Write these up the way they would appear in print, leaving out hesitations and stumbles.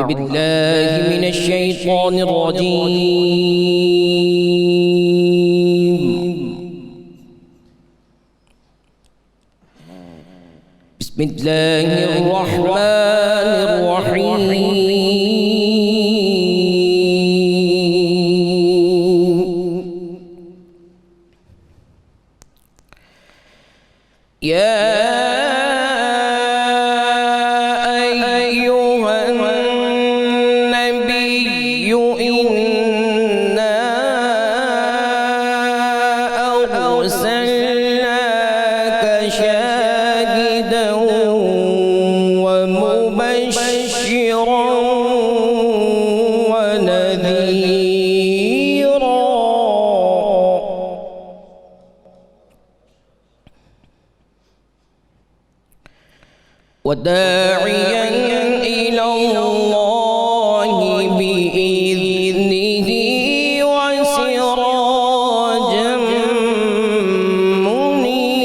بالله من الشيطان الرجيم. بسم الله الرحمن الرحيم. يا أيها النبي إنا أرسلناك شاهدا ومبشرا ونذيرا وداعيا إلى الله بإذنه وسراجا منيرا.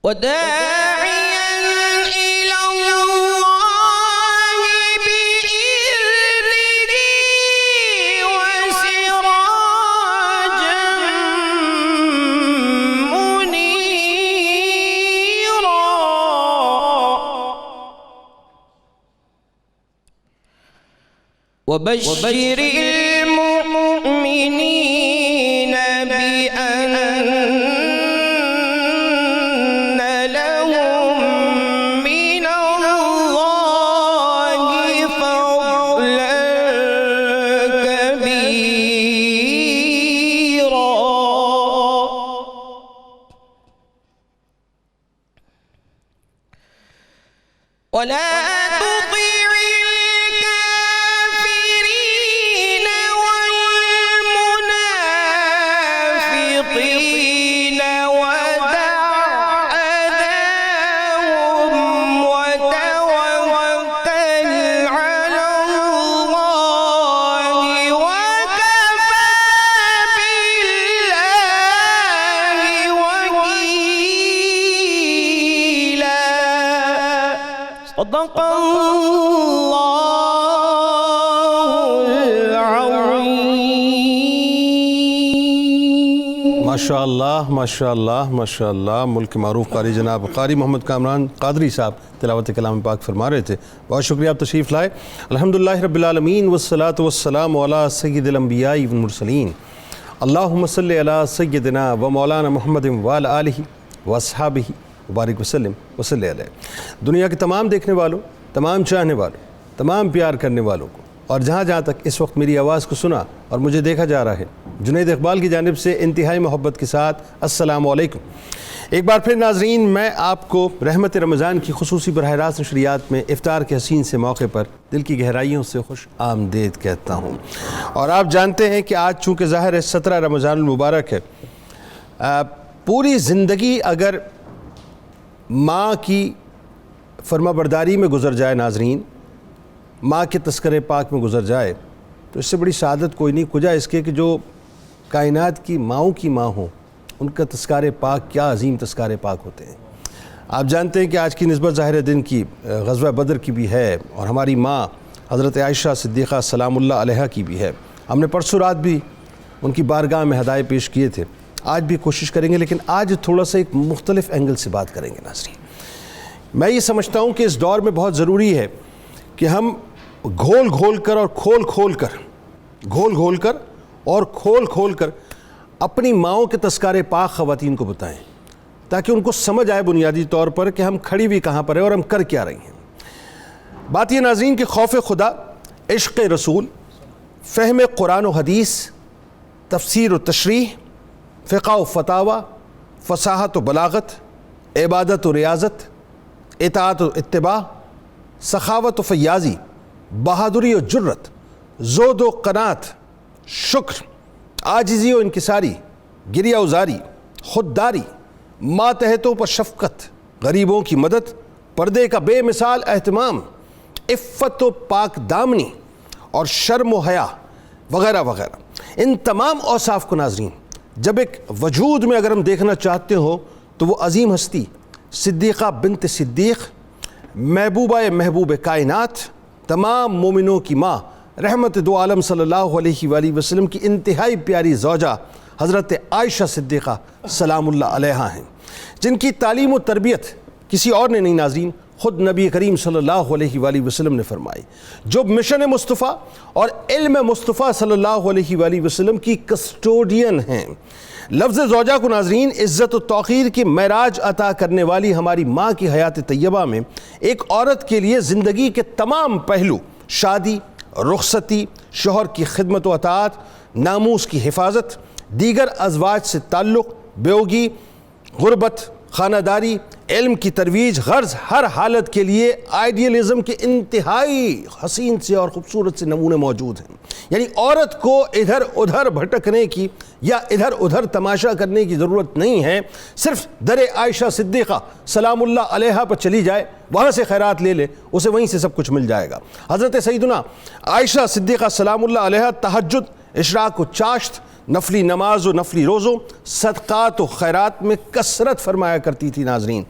وداعيا إلى الله بإذنه وسراجا منيرا. وبشر المؤمنين بأن ولا تطع الكافرين والمنافقين ودع أذاهم وتوكل على الله وكفى بالله وكيلا. صدق الله العظيم. ماشاء اللہ ماشاء اللہ ماشاء اللہ. ملک معروف قاری جناب قاری محمد کامران قادری صاحب تلاوت کلام پاک فرما رہے تھے. بہت شکریہ آپ تشریف لائے. الحمدللہ رب العالمین والصلاة والسلام علی سید الانبیاء والمرسلین. اللہم صلی علی سیدنا و مولانا محمد وعلی آلہ واصحابہ وبارک وسلم وصلی علیہ. دنیا کے تمام دیکھنے والوں، تمام چاہنے والوں، تمام پیار کرنے والوں کو، اور جہاں جہاں تک اس وقت میری آواز کو سنا اور مجھے دیکھا جا رہا ہے، جنید اقبال کی جانب سے انتہائی محبت کے ساتھ السلام علیکم. ایک بار پھر ناظرین، میں آپ کو رحمت رمضان کی خصوصی براہ راست نشریات میں افطار کے حسین سے موقع پر دل کی گہرائیوں سے خوش آمدید کہتا ہوں. اور آپ جانتے ہیں کہ آج چونکہ ظاہر ہے 17 رمضان المبارک ہے، پوری زندگی اگر ماں کی فرما برداری میں گزر جائے ناظرین، ماں کے تذکرے پاک میں گزر جائے، تو اس سے بڑی سعادت کوئی نہیں. کجا اس کے کہ جو کائنات کی ماؤں کی ماں ہوں، ان کا تذکرے پاک کیا عظیم تذکرے پاک ہوتے ہیں. آپ جانتے ہیں کہ آج کی نسبت ظاہر دن کی غزوہ بدر کی بھی ہے، اور ہماری ماں حضرت عائشہ صدیقہ سلام اللہ علیہا کی بھی ہے. ہم نے پرسوں رات بھی ان کی بارگاہ میں ہدائے پیش کیے تھے، آج بھی کوشش کریں گے، لیکن آج تھوڑا سا ایک مختلف اینگل سے بات کریں گے ناظرین. میں یہ سمجھتا ہوں کہ اس دور میں بہت ضروری ہے کہ ہم گھول گھول کر اور کھول کھول کر اپنی ماؤں کے تذکارے پاک خواتین کو بتائیں، تاکہ ان کو سمجھ آئے بنیادی طور پر کہ ہم کھڑی بھی کہاں پر ہیں اور ہم کر کیا رہی ہیں. بات یہ ناظرین کہ خوف خدا، عشق رسول، فہم قرآن و حدیث، تفسیر و تشریح، فقہ و فتاوی، فصاحت و بلاغت، عبادت و ریاضت، اطاعت و اتباع، سخاوت و فیاضی، بہادری و جرت، زہد و قناعت، شکر، عاجزی و انکساری، گریہ وزاری، خودداری، ماتحتوں پر شفقت، غریبوں کی مدد، پردے کا بے مثال اہتمام، عفت و پاک دامنی اور شرم و حیا وغیرہ وغیرہ. ان تمام اوصاف کو ناظرین جب ایک وجود میں اگر ہم دیکھنا چاہتے ہو تو وہ عظیم ہستی صدیقہ بنت صدیق، محبوبہ محبوب کائنات، تمام مومنوں کی ماں، رحمت دو عالم صلی اللہ علیہ وآلہ وسلم کی انتہائی پیاری زوجہ حضرت عائشہ صدیقہ سلام اللہ علیہا ہیں، جن کی تعلیم و تربیت کسی اور نے نہیں ناظرین، خود نبی کریم صلی اللہ علیہ وآلہ وسلم نے فرمائی، جو مشن مصطفیٰ اور علم مصطفیٰ صلی اللہ علیہ وآلہ وسلم کی کسٹوڈین ہیں. لفظ زوجہ کو ناظرین عزت و توقیر کی معراج عطا کرنے والی ہماری ماں کی حیات طیبہ میں ایک عورت کے لیے زندگی کے تمام پہلو، شادی، رخصتی، شوہر کی خدمت و اطاعت، ناموس کی حفاظت، دیگر ازواج سے تعلق، بیوگی، غربت، خانہ داری، علم کی ترویج، غرض ہر حالت کے لیے آئیڈیلزم کے انتہائی حسین سے اور خوبصورت سے نمونے موجود ہیں. یعنی عورت کو ادھر ادھر بھٹکنے کی یا ادھر ادھر تماشا کرنے کی ضرورت نہیں ہے، صرف در عائشہ صدیقہ سلام اللہ علیہا پر چلی جائے، وہاں سے خیرات لے لے، اسے وہیں سے سب کچھ مل جائے گا. حضرت سیدنا عائشہ صدیقہ سلام اللہ علیہا تہجد، اشراق و چاشت، نفلی نماز و نفلی روزوں، صدقات و خیرات میں کثرت فرمایا کرتی تھی. ناظرین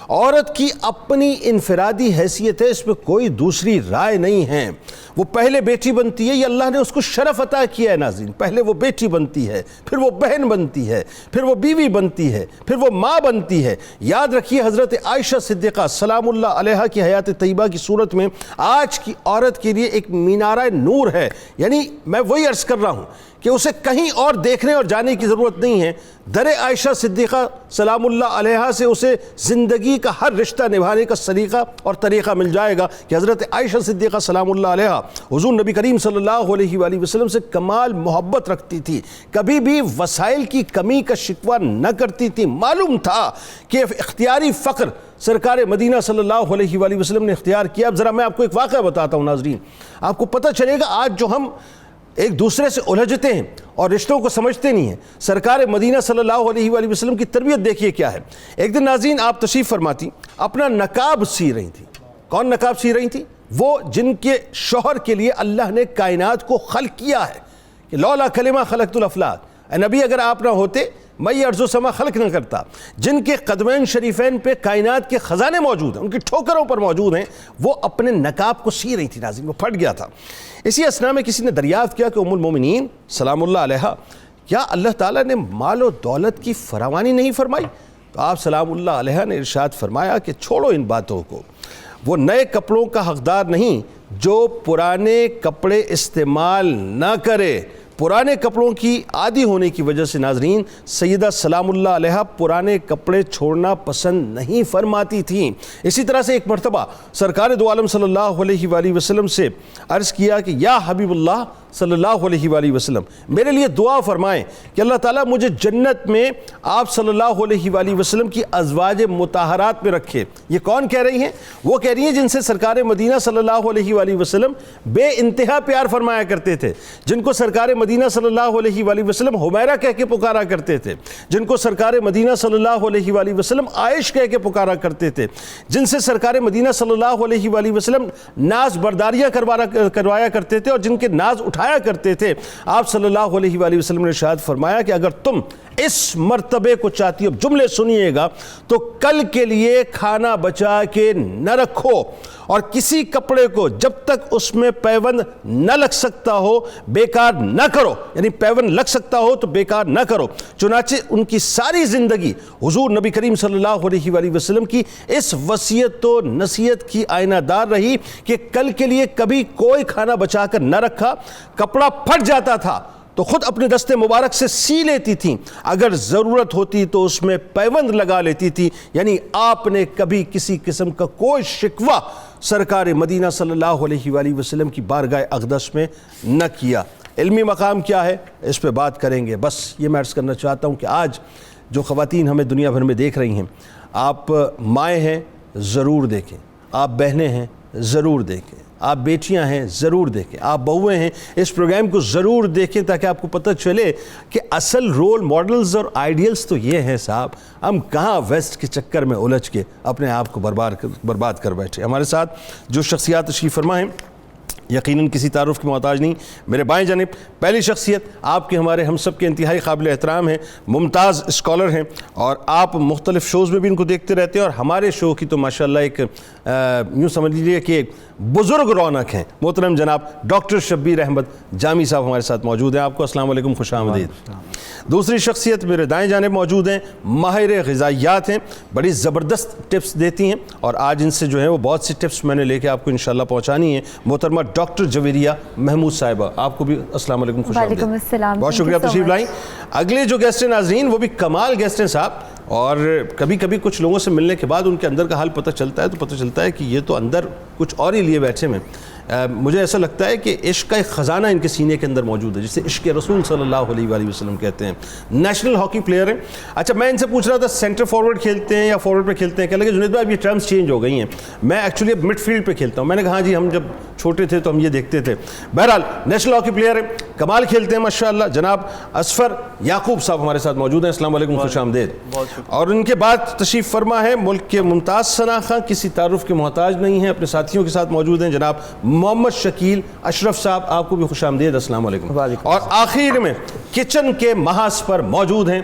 عورت کی اپنی انفرادی حیثیت ہے، اس پہ کوئی دوسری رائے نہیں ہے. وہ پہلے بیٹی بنتی ہے، یہ اللہ نے اس کو شرف عطا کیا ہے. ناظرین پہلے وہ بیٹی بنتی ہے، پھر وہ بہن بنتی ہے، پھر وہ بیوی بنتی ہے، پھر وہ ماں بنتی ہے. یاد رکھیے حضرت عائشہ صدیقہ سلام اللہ علیہا کی حیات طیبہ کی صورت میں آج کی عورت کے لیے ایک مینارہ نور ہے. یعنی میں وہی عرض کر رہا ہوں کہ اسے کہیں اور دیکھنے اور جانے کی ضرورت نہیں ہے. در عائشہ صدیقہ سلام اللہ علیہا سے اسے زندگی کا ہر رشتہ نبھانے کا سلیقہ اور طریقہ مل جائے گا کہ حضرت عائشہ صدیقہ سلام اللہ علیہا حضور نبی کریم صلی اللہ علیہ وآلہ وسلم سے کمال محبت رکھتی تھی، کبھی بھی وسائل کی کمی کا شکوہ نہ کرتی تھی. معلوم تھا کہ اختیاری فقر سرکار مدینہ صلی اللہ علیہ وآلہ وسلم نے اختیار کیا. اب ذرا میں آپ کو ایک واقعہ بتاتا ہوں ناظرین، آپ کو پتہ چلے گا آج جو ہم ایک دوسرے سے الجھتے ہیں اور رشتوں کو سمجھتے نہیں ہیں، سرکار مدینہ صلی اللہ علیہ وآلہ وسلم کی تربیت دیکھیے کیا ہے. ایک دن ناظرین آپ تشریف فرماتی، اپنا نقاب سی رہی تھی. کون نقاب سی رہی تھی؟ وہ جن کے شوہر کے لیے اللہ نے کائنات کو خلق کیا ہے کہ لولا کلمہ خلقت الافلاک، اے نبی اگر آپ نہ ہوتے میں یہ ارض و سما خلق نہ کرتا. جن کے قدمین شریفین پہ کائنات کے خزانے موجود ہیں، ان کی ٹھوکروں پر موجود ہیں، وہ اپنے نقاب کو سی رہی تھی. ناظرین وہ پھٹ گیا تھا. اسی اثناء میں کسی نے دریافت کیا کہ ام المومنین سلام اللہ علیہا، کیا اللہ تعالیٰ نے مال و دولت کی فراوانی نہیں فرمائی؟ تو آپ سلام اللہ علیہا نے ارشاد فرمایا کہ چھوڑو ان باتوں کو، وہ نئے کپڑوں کا حقدار نہیں جو پرانے کپڑے استعمال نہ کرے. پرانے کپڑوں کی عادی ہونے کی وجہ سے ناظرین سیدہ سلام اللہ علیہا پرانے کپڑے چھوڑنا پسند نہیں فرماتی تھیں. اسی طرح سے ایک مرتبہ سرکار دو عالم صلی اللہ علیہ وآلہ وسلم سے عرض کیا کہ یا حبیب اللہ صلی اللہ علیہ وآلہ وسلم میرے لیے دعا فرمائیں کہ اللہ تعالیٰ مجھے جنت میں آپ صلی اللہ علیہ وآلہ وسلم کی ازواج مطہرات میں رکھے. یہ کون کہہ رہی ہیں؟ وہ کہہ رہی ہیں جن سے سرکار مدینہ صلی اللہ علیہ وآلہ وسلم بے انتہا پیار فرمایا کرتے تھے، جن کو سرکار مدینہ صلی اللہ علیہ وآلہ وسلم حمیرہ کہہ کے پکارا کرتے تھے، جن کو سرکار مدینہ صلی اللہ علیہ وآلہ وسلم عائش کہہ کے پکارا کرتے تھے، جن سے سرکار مدینہ صلی اللہ علیہ وآلہ وسلم ناز برداریاں کروایا کرتے تھے اور جن کے ناز اٹھایا کرتے تھے. آپ صلی اللہ علیہ وآلہ وسلم نے ارشاد فرمایا کہ اگر تم اس مرتبے کو چاہتی ہو، جملے سنیے گا، تو کل کے لیے کھانا بچا کے نہ رکھو اور کسی کپڑے کو جب تک اس میں پیوند نہ لگ سکتا ہو بیکار نہ کرو. یعنی پیوند لگ سکتا ہو تو بیکار نہ کرو. چنانچہ ان کی ساری زندگی حضور نبی کریم صلی اللہ علیہ وآلہ وسلم کی اس وصیت و نصیحت کی آئینہ دار رہی کہ کل کے لیے کبھی کوئی کھانا بچا کر نہ رکھا. کپڑا پھٹ جاتا تھا تو خود اپنے دست مبارک سے سی لیتی تھیں، اگر ضرورت ہوتی تو اس میں پیوند لگا لیتی تھی. یعنی آپ نے کبھی کسی قسم کا کوئی شکوہ سرکار مدینہ صلی اللہ علیہ وآلہ وسلم کی بارگاہ اقدس میں نہ کیا. علمی مقام کیا ہے اس پہ بات کریں گے. بس یہ میں عرض کرنا چاہتا ہوں کہ آج جو خواتین ہمیں دنیا بھر میں دیکھ رہی ہیں، آپ مائیں ہیں ضرور دیکھیں، آپ بہنیں ہیں ضرور دیکھیں، آپ بیٹیاں ہیں ضرور دیکھیں، آپ بہویں ہیں اس پروگرام کو ضرور دیکھیں تاکہ آپ کو پتہ چلے کہ اصل رول ماڈلز اور آئیڈیلز تو یہ ہیں صاحب. ہم کہاں ویسٹ کے چکر میں الجھ کے اپنے آپ کو برباد کر بیٹھے. ہمارے ساتھ جو شخصیات تشریف فرما ہیں یقیناً کسی تعارف کی محتاج نہیں. میرے بائیں جانب پہلی شخصیت آپ کے ہمارے ہم سب کے انتہائی قابل احترام ہیں، ممتاز اسکالر ہیں، اور آپ مختلف شوز میں بھی ان کو دیکھتے رہتے ہیں، اور ہمارے شو کی تو ماشاءاللہ ایک یوں سمجھ لیجیے کہ بزرگ رونق ہیں. محترم جناب ڈاکٹر شبیر احمد جامی صاحب ہمارے ساتھ موجود ہیں. آپ کو السلام علیکم، خوش آمدید. دوسری شخصیت میرے دائیں جانب موجود ہیں، ماہر غذائیات ہیں، بڑی زبردست ٹپس دیتی ہیں، اور آج ان سے جو ہے وہ بہت سی ٹپس میں نے لے کے آپ کو انشاءاللہ پہنچانی ہیں. محترمہ ڈاکٹر جویریہ محمود صاحبہ، آپ کو بھی السلام علیکم، خوش آمدید. وعلیکم السلام، بہت شکریہ تشریف لائیں. اگلے جو گیسٹ ہیں ناظرین وہ بھی کمال گیسٹ ہیں صاحب، اور کبھی کبھی کچھ لوگوں سے ملنے کے بعد ان کے اندر کا حال پتہ چلتا ہے تو پتہ چلتا ہے کہ یہ تو اندر کچھ اور ہی لیے بیٹھے ہیں. مجھے ایسا لگتا ہے کہ عشق کا ایک خزانہ ان کے سینے کے اندر موجود ہے، جسے عشق رسول صلی اللہ علیہ وآلہ وسلم کہتے ہیں. نیشنل ہاکی پلیئر ہیں. اچھا میں ان سے پوچھ رہا تھا سینٹر فارورڈ کھیلتے ہیں یا فارورڈ پہ کھیلتے ہیں؟ کہنے لگے جنید بھائی اب یہ ٹرمز چینج ہو گئی ہیں، میں ایکچولی اب مڈ فیلڈ پہ کھیلتا ہوں. میں نے کہا ہاں جی، ہم جب چھوٹے تھے تو ہم یہ دیکھتے تھے. بہرحال نیشنل ہاکی پلیئر ہیں، کمال کھیلتے ہیں ماشاءاللہ. جناب اسفر یعقوب صاحب ہمارے ساتھ موجود ہیں. السلام علیکم، خوش آمدید. اور ان کے بعد تشریف فرما ہے ملک کے ممتاز شناخواں، کسی تعارف کے محتاج نہیں ہیں، اپنے ساتھیوں کے ساتھ موجود ہیں، جناب محمد شکیل اشرف صاحب. آپ کو بھی خوش آمدید، السلام علیکم. اور آخر میں کچن کے محاذ پر موجود ہیں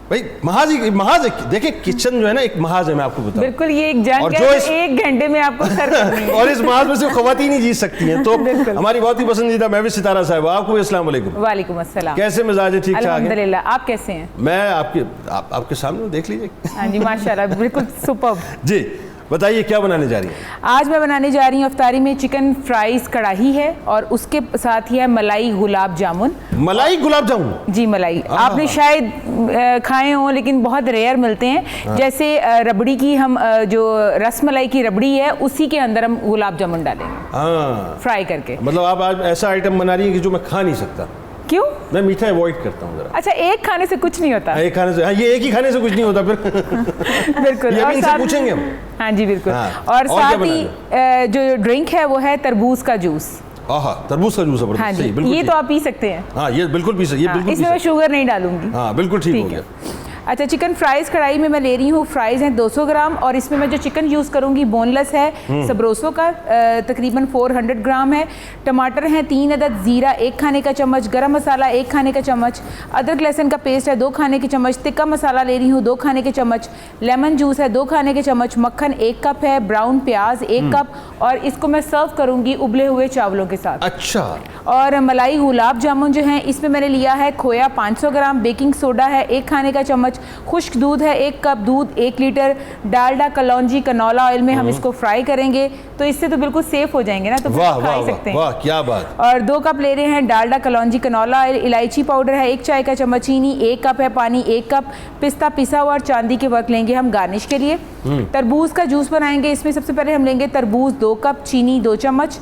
بھائی، محاذ دیکھیں کچن جو ہے نا ایک محاذ ہے، میں آپ کو بتاؤں بالکل یہ ایک جنگ ہے جو ایک گھنٹے میں آپ کو سر کرنی ہے اور اس محاذ میں سے خواتین ہی جیت سکتی ہیں. تو ہماری بہت ہی پسندیدہ محوش ستارہ صاحب، آپ کو بھی السلام علیکم. وعلیکم السلام. کیسے مزاج ہے؟ ٹھیک ٹھاک ہے الحمدللہ. آپ کیسے ہیں؟ میں آپ کے سامنے دیکھ لیجیے. ہاں جی ماشاءاللہ بالکل سپرب. جی بتائیے کیا بنانے جا رہی ہیں؟ آج میں بنانے جا رہی ہوں افطاری میں چکن فرائز کڑاہی ہے، اور اس کے ساتھ ہی ہے ملائی گلاب جامن. ملائی گلاب جامن؟ جی ملائی. آپ نے شاید کھائے ہوں لیکن بہت ریئر ملتے ہیں. جیسے ربڑی کی ہم جو رس ملائی کی ربڑی ہے اسی کے اندر ہم گلاب جامن ڈالیں گے فرائی کر کے. مطلب آپ آج ایسا آئٹم بنا رہی ہیں کہ جو میں کھا نہیں سکتا. کیوں؟ میں میٹھا ایوائڈ کرتا ہوں ذرا. اچھا ایک کھانے سے کچھ نہیں ہوتا؟ ایک کھانے سے، یہ ایک ہی کھانے سے کچھ نہیں ہوتا پھر. بالکل. یہ بھی ان سے پوچھیں گے ہم. ہاں جی بالکل. اور ساتھ ہی جو ڈرنک ہے وہ ہے تربوز کا جوس. تربوز کا جوس ہے. ہاں جی یہ تو آپ پی سکتے ہیں. ہاں یہ بالکل پی سکتے ہیں. اس میں میں شوگر نہیں ڈالوں گی. ہاں بالکل ٹھیک ہو گیا. اچھا چکن فرائز کڑھائی میں لے رہی ہوں. فرائز ہیں 200 گرام، اور اس میں میں جو چکن یوز کروں گی بون لیس ہے سبروسو کا، تقریباً 400 گرام ہے. ٹماٹر ہیں 3 عدد، زیرہ 1 کھانے کا چمچ، گرم مسالہ 1 کھانے کا چمچ، ادرک لہسن کا پیسٹ ہے 2 کھانے کے چمچ، تکا مسالہ لے رہی ہوں 2 کھانے کے چمچ، لیمن جوس ہے 2 کھانے کے چمچ، مکھن 1 کپ ہے، براؤن پیاز 1 کپ، اور اس کو میں سرو کروں گی ابلے ہوئے چاولوں کے ساتھ. اچھا. اور ملائی گلاب جامن جو ہیں اس میں نے لیا ہے کھویا 500 گرام، بیکنگ سوڈا ہے 1 کھانے کا چمچ، خشک دودھ ہے 1 کپ، دودھ 1 لیٹر، ڈالڈا کلونجی کنولا آئل میں ہم اس کو فرائی کریں گے. تو اس سے تو بالکل سیف ہو جائیں گے نا، تو کھا ہی سکتے ہیں. واہ کیا بات. اور 2 کپ لے رہے ہیں ڈالڈا کلونجی کنولا آئل، الائچی پاؤڈر ہے 1 چائے کا چمچ، چینی 1 کپ ہے، پانی 1 کپ، پستہ پسا ہوا اور چاندی کے ورق لیں گے ہم گارنش کے لیے. تربوز کا جوس بنائیں گے. اس میں سب سے پہلے ہم لیں گے تربوز 2 کپ، چینی 2 چمچ،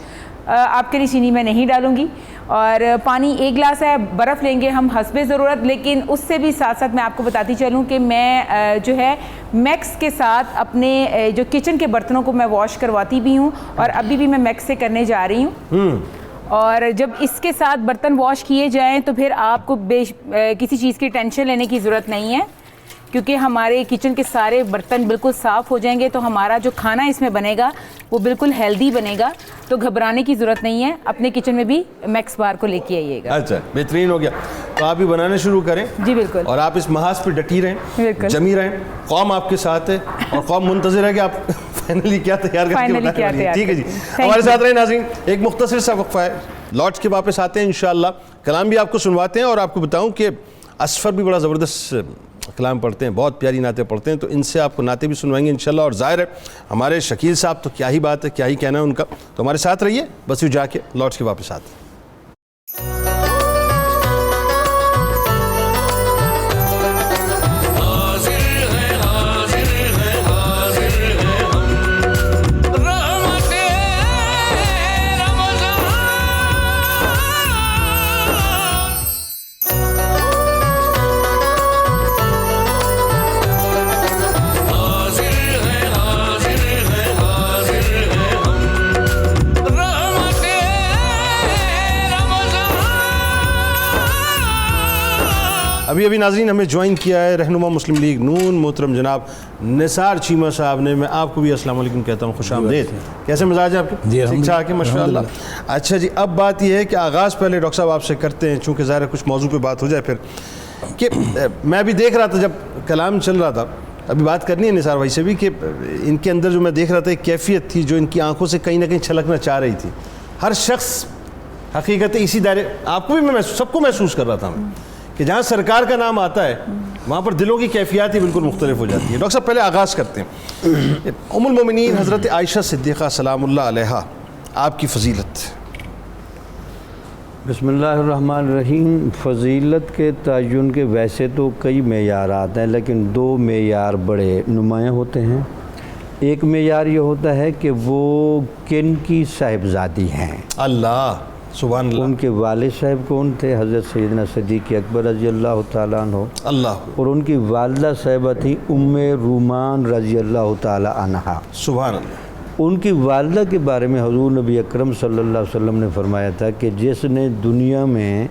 آپ کے لیے چینی میں نہیں ڈالوں گی، اور پانی 1 گلاس ہے. برف لیں گے ہم حسب ضرورت. لیکن اس سے بھی ساتھ ساتھ میں آپ کو بتاتی چلوں کہ میں جو ہے میکس کے ساتھ اپنے جو کچن کے برتنوں کو میں واش کرواتی بھی ہوں، اور ابھی بھی میں میکس سے کرنے جا رہی ہوں. اور جب اس کے ساتھ برتن واش کیے جائیں تو پھر آپ کو کسی چیز کی ٹینشن لینے کی ضرورت نہیں ہے، کیونکہ ہمارے کچن کے سارے برتن بالکل صاف ہو جائیں گے. تو ہمارا جو کھانا اس میں بنے گا وہ بالکل ہیلدی بنے گا. تو گھبرانے کی ضرورت نہیں ہے. اپنے کچن میں بھی میکس بار کو لے کے آئیے گا. اچھا بہترین ہو گیا. تو آپ بھی بنانا شروع کریں. جی بالکل. اور آپ اس محاذ پہ ڈٹی رہیں، جمی رہیں. قوم آپ کے ساتھ ہے اور قوم منتظر ہے کہ آپ فائنلی کیا تیار کر کے بتائیں. ٹھیک ہے جی، ہمارے ساتھ رہیں ناظرین. ایک مختصر سا وقفہ ہے، لوٹس کے واپس آتے ہیں انشاءاللہ. کلام بھی آپ کو سنواتے ہیں، اور آپ کو بتاؤں کہ اسفر بھی بڑا زبردست کلام پڑھتے ہیں، بہت پیاری نعتیں پڑھتے ہیں. تو ان سے آپ کو نعتیں بھی سنوائیں گے انشاءاللہ. اور ظاہر ہے ہمارے شکیل صاحب تو کیا ہی بات ہے، کیا ہی کہنا ہے ان کا. تو ہمارے ساتھ رہیے، بس یوں جا کے لوٹ کے واپس آتے ہیں. ابھی ناظرین ہمیں جوائن کیا ہے رہنما مسلم لیگ نون محترم جناب نثار چیمہ صاحب نے. میں آپ کو بھی السلام علیکم کہتا ہوں, خوش آمدید. کیسے مزاج ہے آپ کے؟ جی ٹھیک ٹھاک ہے ماشاء اللہ. اچھا جی, اب بات یہ ہے کہ آغاز پہلے ڈاکٹر صاحب آپ سے کرتے ہیں, چونکہ ظاہر ہے کچھ موضوع پہ بات ہو جائے پھر, کہ میں بھی دیکھ رہا تھا جب کلام چل رہا تھا, ابھی بات کرنی ہے نثار بھائی سے بھی, کہ ان کے اندر جو میں دیکھ رہا تھا ایک کیفیت تھی جو ان کی آنکھوں سے کہیں نہ کہیں چھلکنا چاہ رہی تھی. ہر شخص حقیقت اسی دائرے, آپ کو بھی میں سب کو محسوس کر رہا تھا میں, کہ جہاں سرکار کا نام آتا ہے وہاں پر دلوں کی کیفیات ہی بالکل مختلف ہو جاتی ہے. ڈاکٹر صاحب پہلے آغاز کرتے ہیں, ام المومنین حضرت عائشہ صدیقہ سلام اللہ علیہا, آپ کی فضیلت. بسم اللہ الرحمن الرحیم. فضیلت کے تعین کے ویسے تو کئی معیارات ہیں, لیکن دو معیار بڑے نمایاں ہوتے ہیں. ایک معیار یہ ہوتا ہے کہ وہ کن کی صاحبزادی ہیں. اللہ سبحان اللہ. ان کے والد صاحب کون تھے؟ حضرت سیدنا صدیق اکبر رضی اللہ تعالیٰ عنہ. اللہ. اور ان کی والدہ صاحبہ تھیں ام رومان رضی اللہ تعالیٰ عنہا. سبحان اللہ. ان کی والدہ کے بارے میں حضور نبی اکرم صلی اللہ علیہ وسلم نے فرمایا تھا کہ جس نے دنیا میں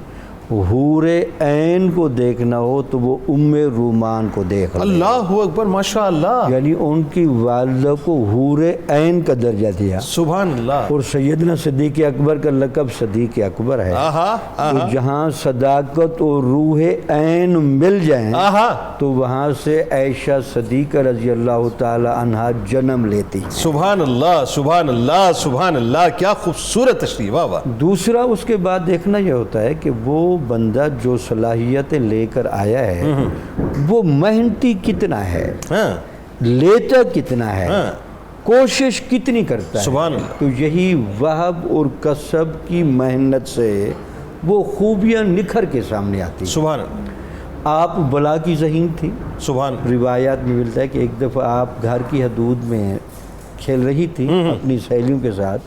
حور عین کو دیکھنا ہو تو وہ ام رومان کو دیکھ لے. اللہ اکبر ماشاء اللہ. یعنی ان کی والدہ کو حور عین کا درجہ دیا. سبحان اللہ. اور سیدنا صدیق اکبر کا لقب صدیق اکبر ہے. تو جہاں صداقت اور روح عین مل جائیں تو وہاں سے عائشہ صدیقہ رضی اللہ تعالی عنہا جنم لیتی. سبحان اللہ سبحان اللہ سبحان اللہ, کیا خوبصورت تشریح. واہ واہ. دوسرا اس کے بعد دیکھنا یہ ہوتا ہے کہ وہ بندہ جو صلاحیتیں لے کر آیا ہے وہ محنتی کتنا ہے, لیتا کتنا ہے, کوشش کتنی کرتا ہے. سبحان اللہ. تو یہی وہب اور کسب کی محنت سے وہ خوبیاں نکھر کے سامنے آتی. سبحان اللہ. آپ بلا کی ذہین تھی. سبحان. روایات میں ملتا ہے کہ ایک دفعہ آپ گھر کی حدود میں کھیل رہی تھی اپنی سہیلیوں کے ساتھ,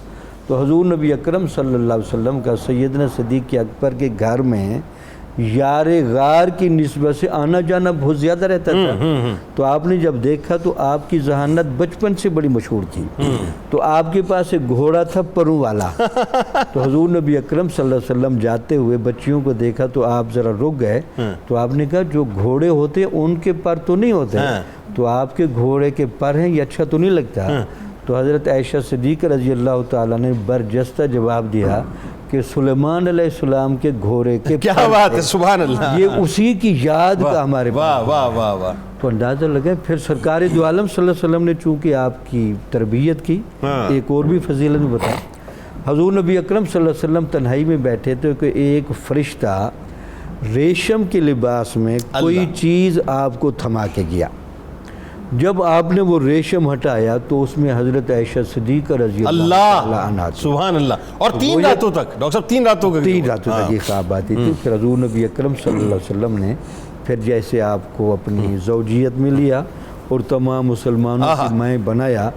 تو حضور نبی اکرم صلی اللہ علیہ وسلم کا سیدنا صدیق اکبر کے گھر میں یار غار کی نسبت سے آنا جانا بہت زیادہ رہتا تھا. تو آپ نے جب دیکھا تو آپ کی ذہانت بچپن سے بڑی مشہور تھی. تو آپ کے پاس ایک گھوڑا تھا پروں والا. تو حضور نبی اکرم صلی اللہ علیہ وسلم جاتے ہوئے بچیوں کو دیکھا تو آپ ذرا رک گئے. تو آپ نے کہا جو گھوڑے ہوتے ان کے پر تو نہیں ہوتے, تو آپ کے گھوڑے کے پر ہیں, یہ اچھا تو نہیں لگتا. تو حضرت عائشہ صدیقہ رضی اللہ تعالیٰ نے برجستہ جواب دیا کہ سلیمان علیہ السلام کے گھوڑے کے کیا بات ہے. سبحان اللہ. یہ اسی کی یاد کا ہمارے واہ واہ واہ واہ. تو اندازہ لگا. پھر سرکار دو عالم صلی اللہ علیہ وسلم نے چونکہ آپ کی تربیت کی, ایک اور بھی فضیلت میں بتا. حضور نبی اکرم صلی اللہ علیہ وسلم تنہائی میں بیٹھے تھے کہ ایک فرشتہ ریشم کے لباس میں کوئی چیز آپ کو تھما کے گیا. جب آپ نے وہ ریشم ہٹایا تو اس میں حضرت عائشہ صدیقہ رضی اللہ عنہا. سبحان اللہ. اور 3 راتوں تک ڈاکٹر صاحب 3 راتوں تک یہ خواب آتی تھی. پھر حضور نبی اکرم صلی اللہ علیہ وسلم نے پھر جیسے آپ کو اپنی زوجیت میں لیا اور تمام مسلمانوں کی مائیں بنایا,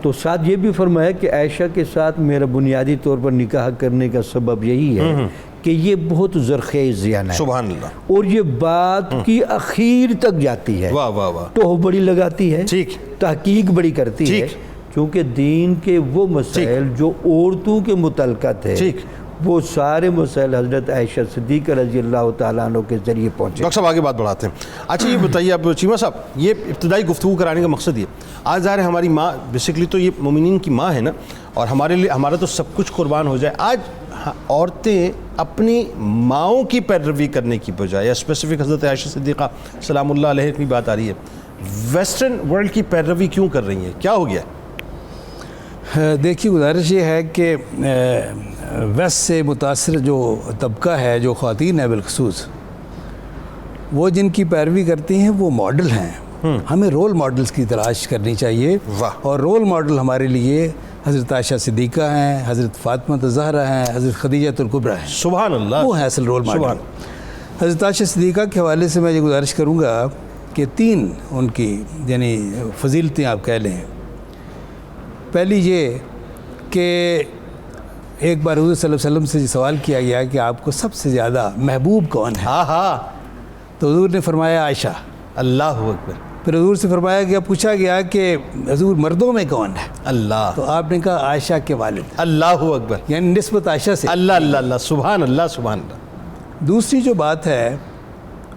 تو ساتھ یہ بھی فرمایا کہ عائشہ کے ساتھ میرا بنیادی طور پر نکاح کرنے کا سبب یہی ہے کہ یہ بہت زرخیز ذہن ہے. سبحان اللہ. اور یہ بات کی اخیر تک جاتی ہے. واہ واہ واہ. تو بڑی لگاتی ہے, ٹھیک, تحقیق بڑی کرتی ہے, چونکہ دین کے وہ مسائل جو عورتوں کے متعلقات ہے وہ سارے مسائل حضرت عائشہ صدیقہ رضی اللہ تعالیٰ عنہ کے ذریعے پہنچے. ڈاکٹر صاحب آگے بات بڑھاتے ہیں. اچھا یہ بتائیے اب چیمہ صاحب, یہ ابتدائی گفتگو کرانے کا مقصد یہ, آج ظاہر ہے ہماری ماں بیسکلی تو یہ مومنین کی ماں ہے نا, اور ہمارے لیے ہمارا تو سب کچھ قربان ہو جائے. آج عورتیں اپنی ماؤں کی پیروی کرنے کی بجائے, یا اسپیسیفک حضرت عائشہ صدیقہ سلام اللہ علیہ کی بات آ رہی ہے, ویسٹرن ورلڈ کی پیروی کیوں کر رہی ہیں؟ کیا ہو گیا؟ دیکھیے گزارش یہ ہے کہ ویسٹ سے متاثر جو طبقہ ہے, جو خواتین ہے بالخصوص, وہ جن کی پیروی کرتی ہیں وہ ماڈل ہیں. ہمیں رول ماڈلز کی تلاش کرنی چاہیے, اور رول ماڈل ہمارے لیے حضرت عائشہ صدیقہ ہیں, حضرت فاطمہ الزہرا ہیں, حضرت خدیجہ الکبریٰ ہیں. سبحان اللہ. وہ ہیں اصل رول ماڈل. حضرت عائشہ صدیقہ کے حوالے سے میں یہ گزارش کروں گا کہ 3 ان کی یعنی فضیلتیں آپ کہہ لیں. پہلی یہ کہ ایک بار حضور صلی اللہ علیہ وسلم سے سوال کیا گیا کہ آپ کو سب سے زیادہ محبوب کون ہے؟ تو حضور نے فرمایا عائشہ. اللہ اکبر. پھر حضور سے فرمایا گیا, پوچھا گیا کہ حضور مردوں میں کون ہے؟ اللہ. تو آپ نے کہا عائشہ کے والد. اللہ اکبر. یعنی نسبت عائشہ سے. اللہ اللہ اللہ. سبحان اللہ سبحان اللہ. دوسری جو بات ہے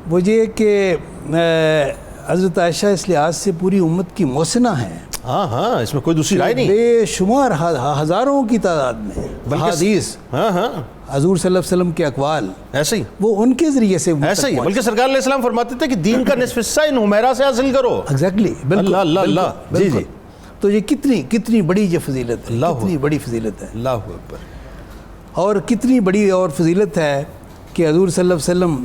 وہ یہ کہ حضرت عائشہ اس لحاظ سے پوری امت کی محسنہ ہیں، ہاں ہاں، اس میں کوئی دوسری رائے نہیں، بے شمار ہزاروں کی تعداد میں حدیث، ہاں ہاں حضور صلی اللہ علیہ وسلم کے اقوال ایسے ہی وہ ان کے ذریعے سے ایسا ہی ہے، بلکہ سرکار علیہ السلام فرماتے تھے کہ دین کا نصف حصہ ان حمیرہ سے حاصل کرو. ایگزیکٹلی، بالکل اللہ اللہ اللہ، جی جی، تو یہ کتنی بڑی یہ فضیلت ہے، کتنی بڑی فضیلت ہے، اللہ اکبر. اور کتنی بڑی اور فضیلت ہے کہ حضور صلی اللہ علیہ وسلم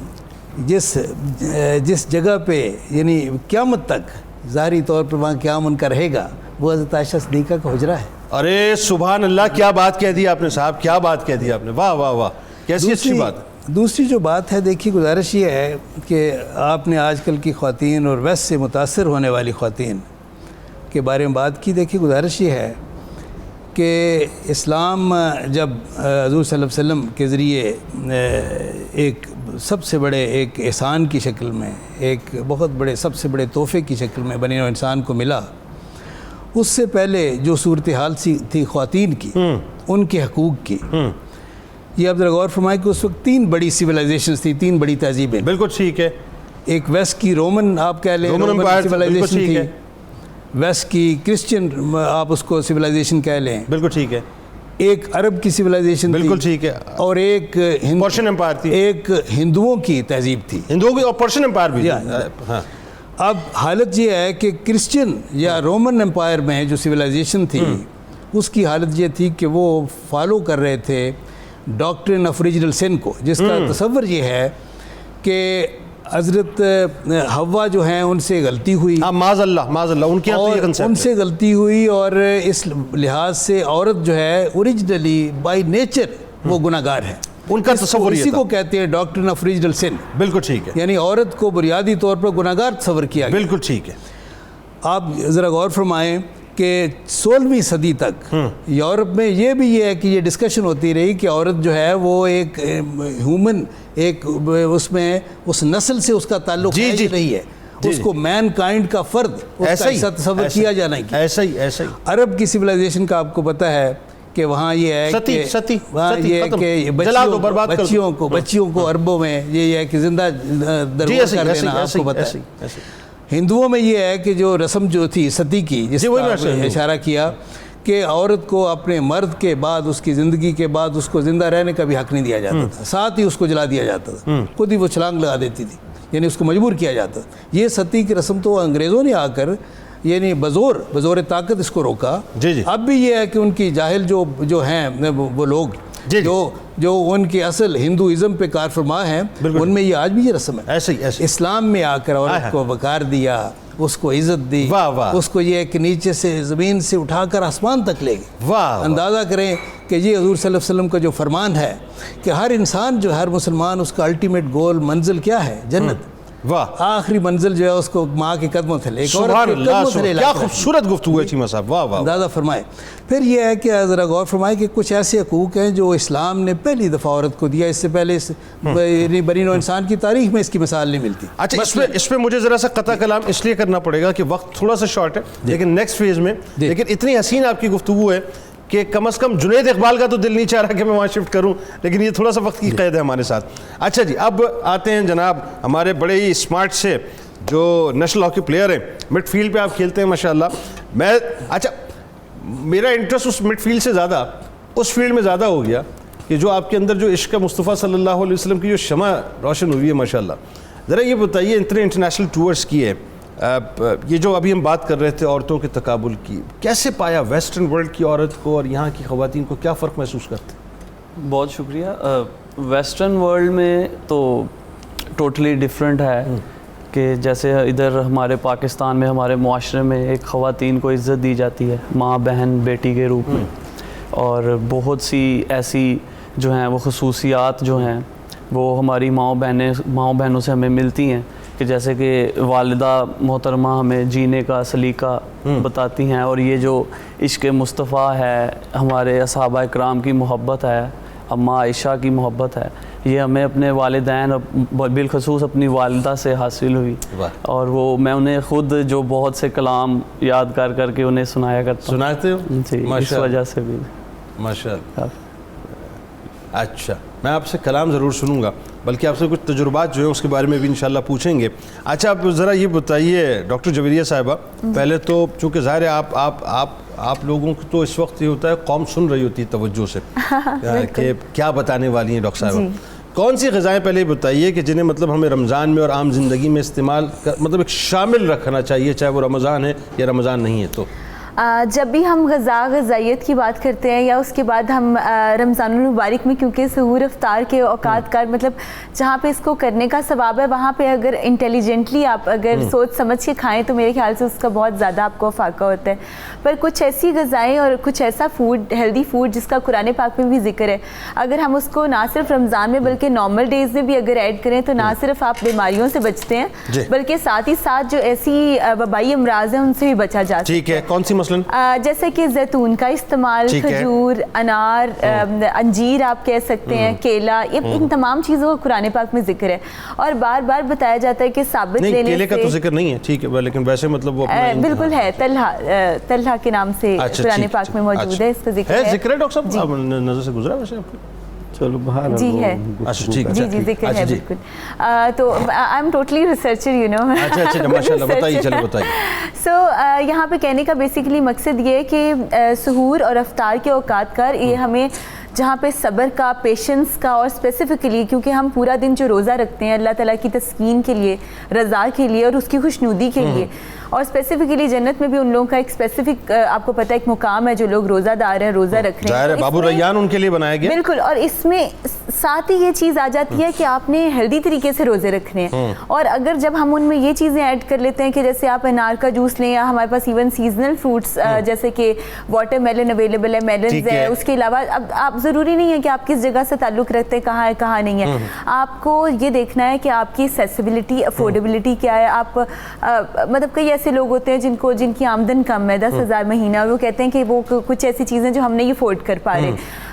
جس جگہ پہ یعنی قیامت تک ظاہری طور پر وہاں قیام ان کا رہے گا، وہ حضرت عائشہ صدیقہ کا حجرہ ہے. ارے سبحان اللہ، کیا بات کہہ دی آپ نے صاحب، کیا بات کہہ دی آپ نے، واہ واہ واہ، کیسی اچھی بات. دوسری جو بات ہے، دیکھیے گزارش یہ ہے کہ آپ نے آج کل کی خواتین اور ویسٹ سے متاثر ہونے والی خواتین کے بارے میں بات کی. دیکھیے گزارش یہ ہے کہ اسلام جب حضور صلی اللہ علیہ وسلم کے ذریعے ایک سب سے بڑے ایک احسان کی شکل میں، ایک بہت بڑے سب سے بڑے تحفے کی شکل میں بنی نوع انسان کو ملا، اس سے پہلے جو صورتحال تھی خواتین کی، ان کے حقوق کی، یہ آپ ذرا غور فرمائیں کہ اس وقت 3 بڑی سویلائزیشنز تھی، 3 بڑی تہذیبیں. بالکل ٹھیک ہے. ایک ویسٹ کی رومن آپ کہہ لیں، رومن امپائر سویلائزیشن ٹھیک تھی، ہے. ویسٹ کی کرسچن آپ اس کو سویلائزیشن کہہ لیں، بالکل ٹھیک ہے. ایک عرب کی سویلائزیشن تھی، بالکل ٹھیک ہے. اور ایک پرشین امپائر تھی، ایک ہندوؤں کی تہذیب تھی، ہندوؤں کی، اور پرشین امپائر بھی. ہاں، اب حالت یہ ہے کہ کرسچن یا رومن امپائر میں جو سویلائزیشن تھی، اس کی حالت یہ تھی کہ وہ فالو کر رہے تھے ڈاکٹرن آف اوریجنل سن کو، جس کا تصور یہ ہے کہ حضرت حوا جو ہیں ان سے غلطی ہوئی، معاذ اللہ ان کے یہاں تو یہ کنسیپٹ ہے، ان سے غلطی ہوئی، اور اس لحاظ سے عورت جو ہے اوریجنلی بائی نیچر وہ گناہ گار ہے. ان کا تصور یہ اسی تھا. کو کہتے ہیں ڈاکٹرن آف اوریجنل سن. بالکل ٹھیک ہے. یعنی عورت کو بنیادی طور پر گناہ گار تصور کیا گیا. بالکل ٹھیک ہے. آپ ذرا غور فرمائیں کہ 16ویں صدی تک یورپ میں یہ بھی یہ ہے کہ یہ ڈسکشن ہوتی رہی کہ عورت جو ہے وہ ایک ہیومن، ایک اس میں اس نسل سے اس کا تعلق نہیں ہے، اس کو مین کائنڈ کا فرد اس کا حصہ تصور کیا جانا ہے. ایسا ہی عرب کی سویلائزیشن کا آپ کو پتہ ہے کہ وہاں یہ ہے کہ وہاں یہ ہے کہ بچیوں کو عربوں میں یہ ہے کہ زندہ درگور کر دینا، آپ کو پتہ ہے. ہندوؤں میں یہ ہے کہ جو رسم جو تھی ستی کی، جس کا اشارہ کیا کہ عورت کو اپنے مرد کے بعد، اس کی زندگی کے بعد اس کو زندہ رہنے کا بھی حق نہیں دیا جاتا تھا، ساتھ ہی اس کو جلا دیا جاتا تھا، خود ہی وہ چھلانگ لگا دیتی تھی، یعنی اس کو مجبور کیا جاتا. یہ ستی کی رسم تو انگریزوں نے آ کر یعنی بزور طاقت اس کو روکا. اب بھی یہ ہے کہ ان کی جاہل جو ہیں وہ لوگ جو ان کے اصل ہندوازم پہ کار فرما ہیں، ان میں یہ آج بھی یہ رسم ہے. اسلام میں آ کر عورت کو وقار دیا، اس کو عزت دی، اس کو یہ کہ نیچے سے زمین سے اٹھا کر آسمان تک لے گئے. اندازہ کریں کہ یہ حضور صلی اللہ علیہ وسلم کا جو فرمان ہے کہ ہر انسان جو ہر مسلمان اس کا الٹیمیٹ گول منزل کیا ہے؟ جنت. آخری منزل جو ہے اس کو ماں کے قدموں سے لے، کیا خوبصورت گفتگو ہے چیمہ صاحب، واہ واہ. اندازہ فرمائے. پھر یہ ہے کہ ذرا غور فرمائے کہ کچھ ایسے حقوق ہیں جو اسلام نے پہلی دفعہ عورت کو دیا، اس سے پہلے بنی نوع انسان کی تاریخ میں اس کی مثال نہیں ملتی. اچھا، اس پہ مجھے ذرا سا قطع کلام اس لیے کرنا پڑے گا کہ وقت تھوڑا سا شارٹ ہے، لیکن نیکسٹ فیز میں، لیکن اتنی حسین آپ کی گفتگو ہے کہ کم از کم جنید اقبال کا تو دل نہیں چاہ رہا کہ میں وہاں شفٹ کروں، لیکن یہ تھوڑا سا وقت کی قید ہے ہمارے ساتھ. اچھا جی، اب آتے ہیں جناب ہمارے بڑے ہی اسمارٹ سے جو نیشنل ہاکی پلیئر ہیں، مڈ فیلڈ پہ آپ کھیلتے ہیں ماشاءاللہ. اچھا، میرا انٹرسٹ اس مڈ فیلڈ سے زیادہ اس فیلڈ میں زیادہ ہو گیا کہ جو آپ کے اندر جو عشق مصطفیٰ صلی اللہ علیہ وسلم کی جو شمع روشن ہوئی ہے ماشاءاللہ. ذرا یہ بتائیے، اتنے انٹرنیشنل ٹورز کیے، یہ جو ابھی ہم بات کر رہے تھے عورتوں کے تقابل کی، کیسے پایا ویسٹرن ورلڈ کی عورت کو اور یہاں کی خواتین کو، کیا فرق محسوس کرتے؟ بہت شکریہ. ویسٹرن ورلڈ میں تو ٹوٹلی ڈفرینٹ ہے کہ جیسے ادھر ہمارے پاکستان میں ہمارے معاشرے میں ایک خواتین کو عزت دی جاتی ہے ماں، بہن، بیٹی کے روپ میں، اور بہت سی ایسی جو ہیں وہ خصوصیات جو ہیں وہ ہماری ماؤں بہنوں سے ہمیں ملتی ہیں کہ جیسے کہ والدہ محترمہ ہمیں جینے کا سلیقہ بتاتی ہیں، اور یہ جو عشق مصطفیٰ ہے، ہمارے صحابہ اکرام کی محبت ہے، اماں عائشہ کی محبت ہے، یہ ہمیں اپنے والدین بالخصوص اپنی والدہ سے حاصل ہوئی. اور وہ میں انہیں خود جو بہت سے کلام یاد کر کے انہیں سنایا کرتا ہوں. سناتے ہو؟ جی، اس وجہ سے بھی ماشاءاللہ. اچھا، میں آپ سے کلام ضرور سنوں گا، بلکہ آپ سے کچھ تجربات جو ہیں اس کے بارے میں بھی انشاءاللہ پوچھیں گے. اچھا آپ ذرا یہ بتائیے ڈاکٹر جویریہ صاحبہ, پہلے تو چونکہ ظاہر ہے آپ لوگوں کو تو اس وقت یہ ہوتا ہے قوم سن رہی ہوتی ہے توجہ سے کہ کیا بتانے والی ہیں ڈاکٹر صاحبہ. کون سی غذائیں پہلے یہ بتائیے کہ جنہیں مطلب ہمیں رمضان میں اور عام زندگی میں استعمال مطلب ایک شامل رکھنا چاہیے, چاہے وہ رمضان ہے یا رمضان نہیں ہے تو؟ جب بھی ہم غذائیت کی بات کرتے ہیں یا اس کے بعد ہم رمضان المبارک میں, کیونکہ سحور افطار کے اوقات کا مطلب جہاں پہ اس کو کرنے کا ثواب ہے وہاں پہ اگر انٹیلیجنٹلی آپ اگر سوچ سمجھ کے کھائیں تو میرے خیال سے اس کا بہت زیادہ آپ کو فائدہ ہوتا ہے. پر کچھ ایسی غذائیں اور کچھ ایسا فوڈ, ہیلدی فوڈ جس کا قرآن پاک میں بھی ذکر ہے, اگر ہم اس کو نہ صرف رمضان میں بلکہ نارمل ڈیز میں بھی اگر ایڈ کریں تو نہ صرف آپ بیماریوں سے بچتے ہیں بلکہ ساتھ ہی ساتھ جو ایسی وبائی امراض ہیں ان سے بھی بچا جا سکتا ہے. ٹھیک ہے, کون سی مثلاً؟ جیسے کہ زیتون کا استعمال, کھجور, انار, انجیر آپ کہہ سکتے ہیں, کیلا, ان تمام چیزوں کا قرآن پاک میں ذکر ہے اور بار بار بتایا جاتا ہے کہ ثابت لینے سے. نہیں, کیلے کا تو ذکر نہیں ہے, ٹھیک ہے, لیکن ویسے مطلب وہ بالکل ہے, طلحہ کے نام سے قرآن پاک میں موجود ہے, اس کا ذکر ہے. ذکر ہے ڈاکٹر صاحب, نظر سے گزرا ویسے آپ کو؟ چلو باہر جی ہے, جی ذکر ہے بالکل. تو I am totally researcher you know. اچھا ماشاء اللہ, بتائیے, چلو بتائیے. سو یہاں پہ کہنے کا بیسیکلی مقصد یہ ہے کہ سحور اور افطار کے اوقات کا یہ ہمیں جہاں پہ صبر کا, پیشنس کا, اور اسپیسیفکلی کیونکہ ہم پورا دن جو روزہ رکھتے ہیں اللہ تعالیٰ کی تسکین کے لیے, رضا کے لیے اور اس کی خوشنودی کے لیے, اور اسپیسیفکلی جنت میں بھی ان لوگوں کا ایک اسپیسیفک آپ کو پتہ ہے ایک مقام ہے جو لوگ روزہ دار ہیں, روزہ رکھ رہے ہیں. بابو ریان ان کے لیے بنایا گیا. بالکل, اور اس میں ساتھ ہی یہ چیز آ جاتی ہے کہ آپ نے ہیلدی طریقے سے روزے رکھنے ہیں. اور اگر جب ہم ان میں یہ چیزیں ایڈ کر لیتے ہیں کہ جیسے آپ انار کا جوس لیں, یا ہمارے پاس ایون سیزنل فروٹس جیسے کہ واٹر میلن اویلیبل ہے, میلنز ہے, اس کے علاوہ اب آپ ضروری نہیں ہے کہ آپ کس جگہ سے تعلق رکھتے ہیں, کہاں ہے کہاں نہیں ہے, آپ کو یہ دیکھنا ہے کہ آپ کی ایکسیسیبلٹی, افورڈیبلٹی کیا ہے. آپ مطلب کئی ایسے لوگ ہوتے ہیں جن کی آمدن کم ہے, 10,000 مہینہ, وہ کہتے ہیں کہ وہ کچھ ایسی چیزیں جو ہم نہیں افورڈ کر پا رہے.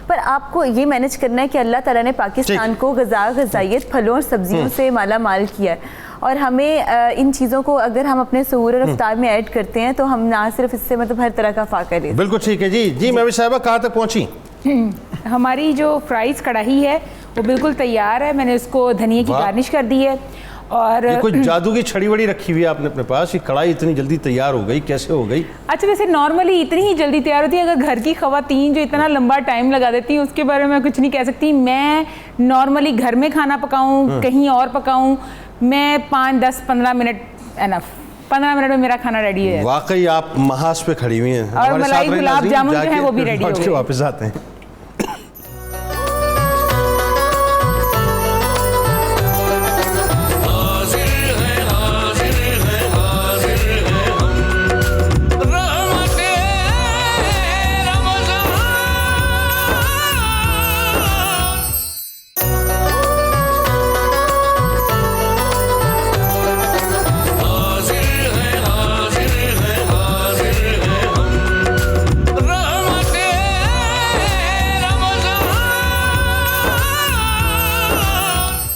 پر آپ کو یہ مینیج کرنا ہے کہ اللہ تعالیٰ نے پاکستان کو غذائیت, پھلوں اور سبزیوں سے مالا مال کیا ہے, اور ہمیں ان چیزوں کو اگر ہم اپنے سحور اور افطار میں ایڈ کرتے ہیں تو ہم نہ صرف اس سے مطلب ہر طرح کا فائدہ لیتے ہیں. بالکل ٹھیک ہے. جی مہوش صاحبہ کہاں تک پہنچی؟ ہماری جو فرائز کڑاہی ہے وہ بالکل تیار ہے, میں نے اس کو دھنیے کی گارنش کر دی ہے. اور کوئی جادو کی چھڑی وڑی رکھی ہوئی ہے آپ نے اپنے پاس, یہ کڑھائی اتنی جلدی تیار ہو گئی, کیسے ہو گئی؟ اچھا ویسے نارملی اتنی ہی جلدی تیار ہوتی ہے, اگر گھر کی خواتین جو اتنا لمبا ٹائم لگا دیتی ہیں اس کے بارے میں کچھ نہیں کہہ سکتی. میں نارملی گھر میں کھانا پکاؤں, کہیں اور پکاؤں, میں 5, 10, 15 منٹ انف, 15 منٹ میں میرا کھانا ریڈی ہے. واقعی آپ محاذ پہ کھڑی ہوئی ہیں. اور ملائی گلاب جامن جو ہیں وہ بھی ریڈی ہو گئے. واپس آتے ہیں.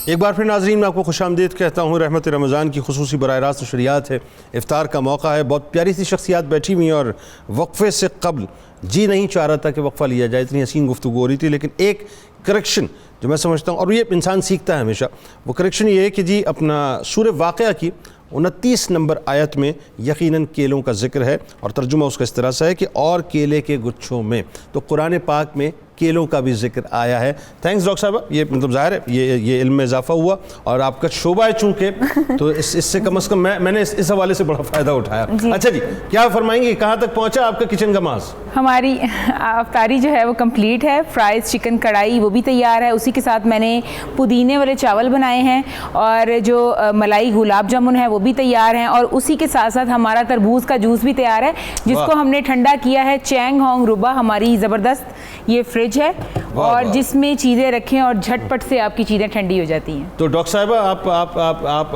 ایک بار پھر ناظرین میں آپ کو خوش آمدید کہتا ہوں. رحمت رمضان کی خصوصی براہ راست نشریات ہے, افطار کا موقع ہے, بہت پیاری سی شخصیات بیٹھی ہوئی ہیں, اور وقفے سے قبل جی نہیں چاہ رہا تھا کہ وقفہ لیا جائے, اتنی حسین گفتگو ہو رہی تھی. لیکن ایک کریکشن جو میں سمجھتا ہوں, اور یہ انسان سیکھتا ہے ہمیشہ, وہ کریکشن یہ ہے کہ جی اپنا سورہ واقعہ کی 29 نمبر آیت میں یقیناً کیلوں کا ذکر ہے, اور ترجمہ اس کا اس طرح سے ہے کہ اور کیلے کے گچھوں میں. تو قرآن پاک میں کیلوں کا بھی ذکر آیا ہے. تھینکس ڈاکٹر صاحبہ, یہ مطلب ظاہر ہے یہ علم میں اضافہ ہوا, اور آپ کا شعبہ ہے چونکہ, تو اس سے کم از کم میں نے اس حوالے سے بڑا فائدہ اٹھایا. اچھا جی, کیا فرمائیں گے, کہاں تک پہنچا آپ کا کچن کا ماس؟ ہماری افطاری جو ہے وہ کمپلیٹ ہے. فرائز چکن کڑھائی وہ بھی تیار ہے, اسی کے ساتھ میں نے پودینے والے چاول بنائے ہیں, اور جو ملائی گلاب جامن ہے وہ بھی تیار ہیں, اور اسی کے ساتھ ساتھ ہمارا تربوز کا جوس بھی تیار ہے جس کو ہم نے ٹھنڈا کیا ہے. چینگ ہانگ روبا ہماری زبردست یہ فریج ہے, اور جس میں چیزیں رکھیں اور جھٹ پٹ سے آپ کی چیزیں ٹھنڈی ہو جاتی ہیں. تو ڈاکٹر صاحبہ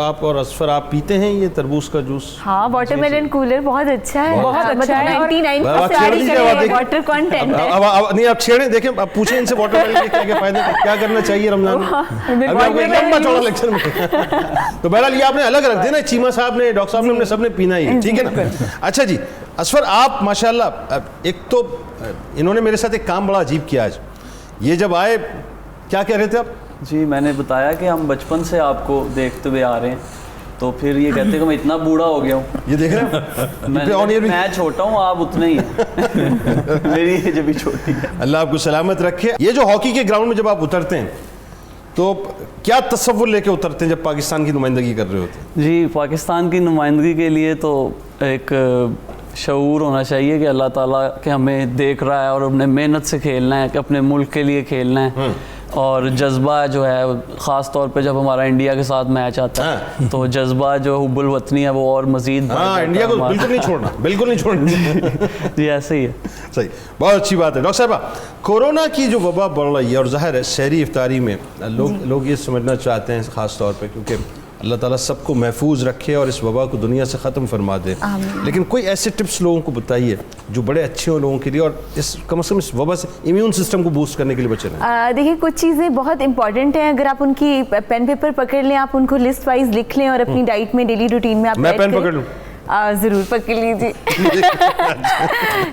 آپ اور اصفر آپ پیتے ہیں یہ تربوز کا جوس؟ ہاں, واٹر میلن کولر بہت اچھا ہے, بہت اچھا ہے, 99% واٹر کنٹینٹ ہے. اب نہیں آپ چھیڑیں, دیکھیں آپ پوچھیں ان سے واٹر میلن کے کیا فائدے, کیا کرنا چاہیے رمضان میں. لمبا چوڑا لیکچر میں. تو بہرحال یہ آپ نے الگ رکھ دینا, چیما صاحب نے, ڈاکٹر صاحب نے, ہم نے سب نے پینا ہی, ٹھیک ہے نا. اچھا جی اصفر, آپ ماشاءاللہ, ایک تو انہوں نے میرے ساتھ ایک کام بڑا عجیب کیا آج. یہ جب آئے, کیا کہہ رہے تھے آپ؟ جی میں نے بتایا کہ ہم بچپن سے آپ کو دیکھتے ہوئے آ رہے ہیں, تو پھر یہ کہتے ہیں کہ میں اتنا بوڑھا ہو گیا ہوں. یہ دیکھ رہے ہیں میں چھوٹا ہوں, آپ اتنے ہی ہیں. میری ایج ابھی چھوٹی ہے. اللہ آپ کو سلامت رکھے. یہ جو ہاکی کے گراؤنڈ میں جب آپ اترتے ہیں تو کیا تصور لے کے اترتے ہیں جب پاکستان کی نمائندگی کر رہے ہوتے ہیں؟ جی پاکستان کی نمائندگی کے لیے تو ایک شعور ہونا چاہیے کہ اللہ تعالیٰ کہ ہمیں دیکھ رہا ہے اور اپنے محنت سے کھیلنا ہے, کہ اپنے ملک کے لیے کھیلنا ہے. اور جذبہ جو ہے خاص طور پہ جب ہمارا انڈیا کے ساتھ میچ آتا ہے تو جذبہ جو حب الوطنی ہے وہ اور مزید انڈیا کو بالکل نہیں چھوڑنا, بالکل نہیں چھوڑنا. جی ایسے ہی ہے. صحیح, بہت اچھی بات ہے. ڈاکٹر صاحبہ, کورونا کی جو وبا بڑھ رہی ہے اور ظاہر ہے سحری افطاری میں لوگ یہ سمجھنا چاہتے ہیں خاص طور پہ کیونکہ اللہ تعالیٰ سب کو محفوظ رکھے اور اس وبا کو دنیا سے ختم فرما دے, لیکن کوئی ایسے ٹپس لوگوں کو بتائیے جو بڑے اچھے ہوں لوگوں کے لیے اور اس کم از کم اس وبا سے امیون سسٹم کو بوسٹ کرنے کے لیے بچے رہیں. دیکھیے کچھ چیزیں بہت امپورٹنٹ ہیں, اگر آپ ان کی پین پیپر پکڑ لیں, آپ ان کو لسٹ وائز لکھ لیں اور اپنی ڈائٹ میں ڈیلی روٹین میں آپ میں پین پکڑ لوں؟ ضرور پکڑ لیجیے.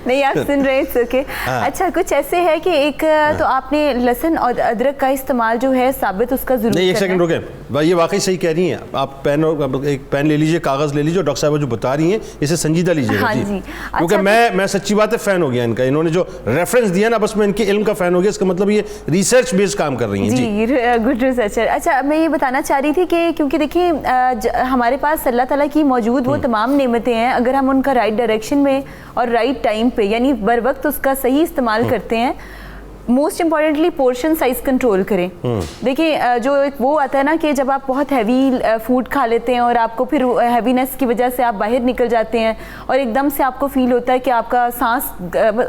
نہیں آپ سن رہے ہیں اوکے. اچھا کچھ ایسے ہے کہ ایک تو آپ نے لہسن اور ادرک کا استعمال جو ہے ثابت اس کا ضرور. نہیں ایک سیکنڈ رکیں, یہ واقعی صحیح کہہ رہی ہیں آپ. ایک پین لے لیجیے, کاغذ لے لیجیے, ڈاکٹر صاحبہ جو بتا رہی ہیں اسے سنجیدہ لیجیے. ہاں جی, کیونکہ میں سچی بات ہے فین ہو گیا ان کا, انہوں نے جو ریفرنس دیا نا بس میں ان کے علم کا فین ہو گیا. اس کا مطلب یہ ریسرچ بیس کام کر رہی ہیں. جی گڈ ریسرچر. اچھا میں یہ بتانا چاہ رہی تھی کہ کیونکہ دیکھیں ہمارے پاس اللہ تعالیٰ کی موجود وہ تمام نعمتیں ہیں, اگر ہم ان کا رائٹ ڈائریکشن میں اور رائٹ ٹائم پہ یعنی بر وقت اس کا صحیح استعمال کرتے ہیں. Most importantly portion size control کریں. دیکھیں جو ایک وہ آتا ہے نا کہ جب آپ بہت ہیوی فوڈ کھا لیتے ہیں اور آپ کو پھر ہیوینس کی وجہ سے آپ باہر نکل جاتے ہیں اور ایک دم سے آپ کو فیل ہوتا ہے کہ آپ کا سانس,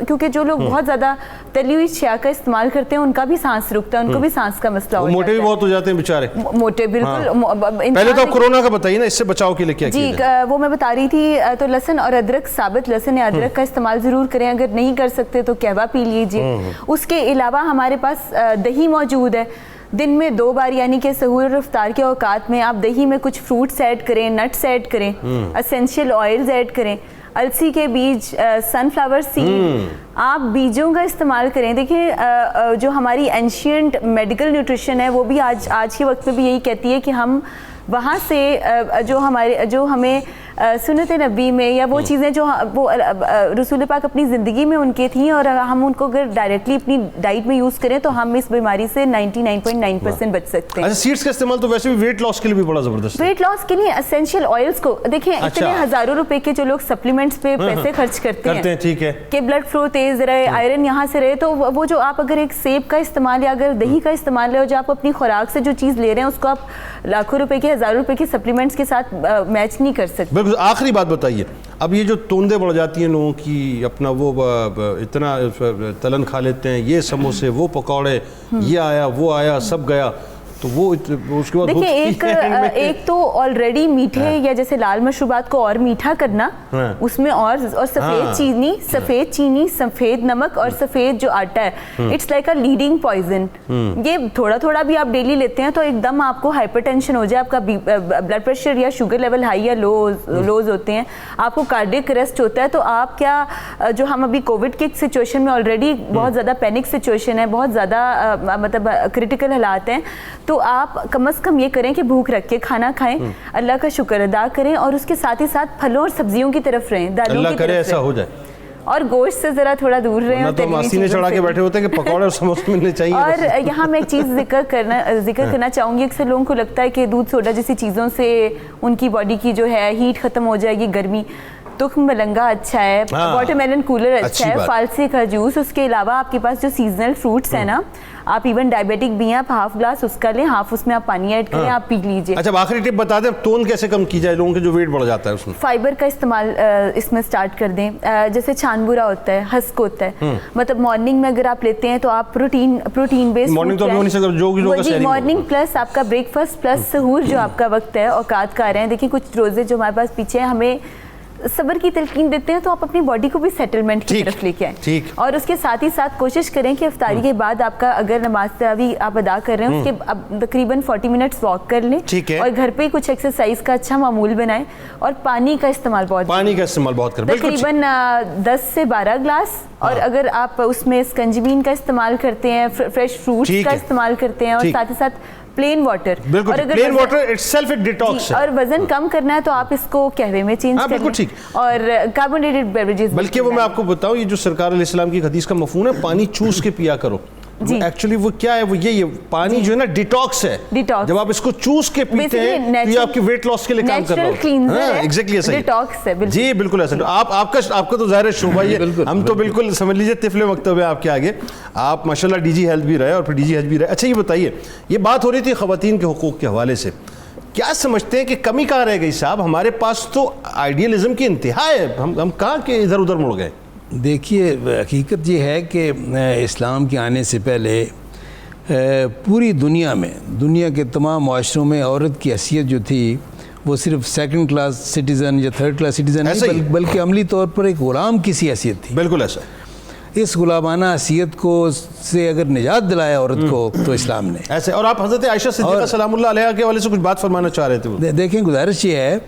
کیونکہ جو لوگ بہت زیادہ تلی ہوئی اشیاء کا استعمال کرتے ہیں ان کا بھی سانس رکتا ہے, ان کو بھی سانس کا مسئلہ ہوتا ہے. موٹے بھی بہت ہو جاتے ہیں بیچارے. موٹے بالکل. پہلے تو کورونا کا بتائیے نا, اس سے بچاؤ کے لیے کیا جی وہ میں بتا رہی تھی. تو لہسن اور ادرک, ثابت لہسن یا ادرک کا استعمال ضرور کریں. اگر نہیں کر سکتے تو قہوہ پی لیجیے. اس کے علاوہ ہمارے پاس دہی موجود ہے. دن میں 2 بار یعنی کہ سحور اور افطار کے اوقات میں آپ دہی میں کچھ فروٹس ایڈ کریں, نٹس ایڈ کریں, اسینشیل آئلز ایڈ کریں, السی کے بیج, سن فلاور سیڈ, آپ بیجوں کا استعمال کریں. دیکھیں جو ہماری اینشینٹ میڈیکل نیوٹریشن ہے وہ بھی آج کے وقت میں بھی یہی کہتی ہے کہ ہم وہاں سے جو ہمیں سنت نبی میں یا وہ چیزیں جو وہ رسول پاک اپنی زندگی میں ان کے تھیں اور ہم ان کو اگر ڈائریکٹلی اپنی ڈائٹ میں یوز کریں تو ہم اس بیماری سے 99.9% بچ سکتے ہیں. اچھا سیڈز کا استعمال تو ویسے بھی ویٹ لاس کے لیے بھی بڑا زبردست ہے. ویٹ لاس کے لیے اسینشیل آئلس کو دیکھیں اتنے ہزاروں روپے کے جو لوگ سپلیمنٹس پہ پیسے خرچ کرتے ہیں ٹھیک ہے کہ بلڈ فلو تیز رہے, آئرن یہاں سے رہے, تو وہ جو آپ اگر ایک سیب کا استعمال یا اگر دہی کا استعمال ہے اور جو آپ اپنی خوراک سے جو چیز لے رہے ہیں اس کو آپ لاکھوں روپے کے, ہزاروں روپے کے سپلیمنٹس کے ساتھ میچ نہیں کر سکتے. بالکل. آخری بات بتائیے, اب یہ جو توندے بڑھ جاتی ہیں لوگوں کی, اپنا وہ اتنا تلن کھا لیتے ہیں, یہ سموسے, وہ پکوڑے, یہ آیا وہ آیا سب گیا, تو وہ اس کے بعد دیکھیں ایک تو آلریڈی میٹھے یا جیسے لال مشروبات کو اور میٹھا کرنا, اس میں اور سفید چینی, سفید نمک اور سفید جو آٹا ہے, it's like a leading poison. یہ تھوڑا تھوڑا بھی آپ ڈیلی لیتے ہیں تو ایک دم آپ کو ہائپر ٹینشن ہو جائے, آپ کا بلڈ پریشر یا شوگر لیول ہائی یا لوز ہوتے ہیں, آپ کو کارڈیک اریسٹ ہوتا ہے. تو آپ کیا جو ہم ابھی کووڈ کی سچویشن میں آلریڈی بہت زیادہ پینک سچویشن ہے, بہت زیادہ مطلب کریٹیکل حالات ہیں, تو آپ کم از کم یہ کریں کہ بھوک رکھ کے کھانا کھائیں, اللہ کا شکر ادا کریں اور اس کے ساتھ ہی ساتھ پھلوں اور سبزیوں کی طرف رہیں, دالوں کی طرف ایسا ہو جائے, اور گوشت سے ذرا تھوڑا دور رہیں. تو ماسینے چڑھا کے بیٹھے ہوتے ہیں کہ پکوڑے اور سموسے ملنے چاہیے. اور یہاں میں ایک چیز ذکر کرنا چاہوں گی, اکثر لوگوں کو لگتا ہے کہ دودھ سوڈا جیسی چیزوں سے ان کی باڈی کی جو ہے ہیٹ ختم ہو جائے گی, گرمی. تخم ملنگا اچھا ہے, واٹر میلن کولر اچھا ہے, فالسے کا جوس. اس کے علاوہ آپ کے پاس جو سیزنل فروٹس ہیں نا, آپ ایون ڈائبیٹک بھی ہیں, آپ ہاف گلاس اس کا لیں, ہاف اس میں آپ پانی ایڈ کریں, آپ پی لیجیے. اچھا آخری ٹپ بتا دیں, توند کیسے کم کی جائے لوگوں کے جو ویٹ بڑھ جاتا ہے اس میں؟ فائبر کا استعمال اس میں سٹارٹ کر دیں. جیسے چھان بورا ہوتا ہے, ہسک ہوتا ہے, مطلب مارننگ میں اگر آپ لیتے ہیں تو آپ پروٹین بیس مارننگ پلس آپ کا بریک فاسٹ پلس سحور جو آپ کا وقت ہے اوقات کا آ رہے ہیں. دیکھیں کچھ روزے جو ہمارے پاس پیچھے ہیں, ہمیں صبر کی تلقین دیتے ہیں تو آپ اپنی باڈی کو بھی سیٹلمنٹ کی طرف لے کے آئیں, اور اس کے ساتھ ہی ساتھ کوشش کریں کہ افطاری کے بعد آپ کا اگر نماز تراویح آپ ادا کر رہے ہیں اس کے اب تقریباً 40 منٹس واک کر لیں, اور گھر پہ کچھ ایکسرسائز کا اچھا معمول بنائیں, اور پانی کا استعمال بہت کریں, تقریباً 10 سے 12 گلاس. اور اگر آپ اس میں اسکنجبین کا استعمال کرتے ہیں, فریش فروٹس کا استعمال کرتے ہیں, اور ساتھ ہی ساتھ پلین واٹر, اور اگر پلین واٹر اٹ سیلف ایک ڈیٹاکس ہے, اور وزن کم کرنا ہے تو آپ اس کو قہوے میں چینج کر لیں, اور کاربونیٹڈ بیوریجز. بلکہ وہ میں آپ کو بتاؤں, یہ جو سرکار علیہ السلام کی حدیث کا مفہوم ہے پانی چوس کے پیا کرو, ایکچولی وہ کیا ہے, وہ یہ پانی جو ہے نا ڈیٹاکس ہے, جب آپ اس کو چوس کے پیتے ہیں تو یہ آپ کی ویٹ لاس کے لیے کام کر رہا ہے. ہاں ایگزیکٹلی ایسا ہی جی, بالکل ایسا. آپ کا تو ظاہر شعبہ ہی ہے, ہم تو بالکل سمجھ لیجیے طفل مکتب ہے آپ کے آگے. آپ ماشاءاللہ ڈی جی ہیلتھ بھی رہے اور پھر ڈی جی ایچ بھی رہے. اچھا یہ بتائیے, یہ بات ہو رہی تھی خواتین کے حقوق کے حوالے سے, کیا سمجھتے ہیں کہ کمی کہاں رہ گئی صاحب؟ ہمارے پاس تو آئیڈیلزم کی انتہا ہے, ہم کہاں کے ادھر ادھر مڑ گئے. دیکھیے حقیقت یہ ہے کہ اسلام کے آنے سے پہلے پوری دنیا میں, دنیا کے تمام معاشروں میں عورت کی حیثیت جو تھی وہ صرف سیکنڈ کلاس سٹیزن یا تھرڈ کلاس سٹیزن نہیں, بلکہ عملی طور پر ایک غلام کی سی حیثیت تھی. بالکل ایسا. اس غلامانہ حیثیت کو سے اگر نجات دلایا عورت کو تو اسلام نے ایسے. اور آپ حضرت عائشہ صدیقہ سلام اللہ علیہا کے حوالے سے کچھ بات فرمانا چاہ رہے تھے. دیکھیں گزارش یہ ہے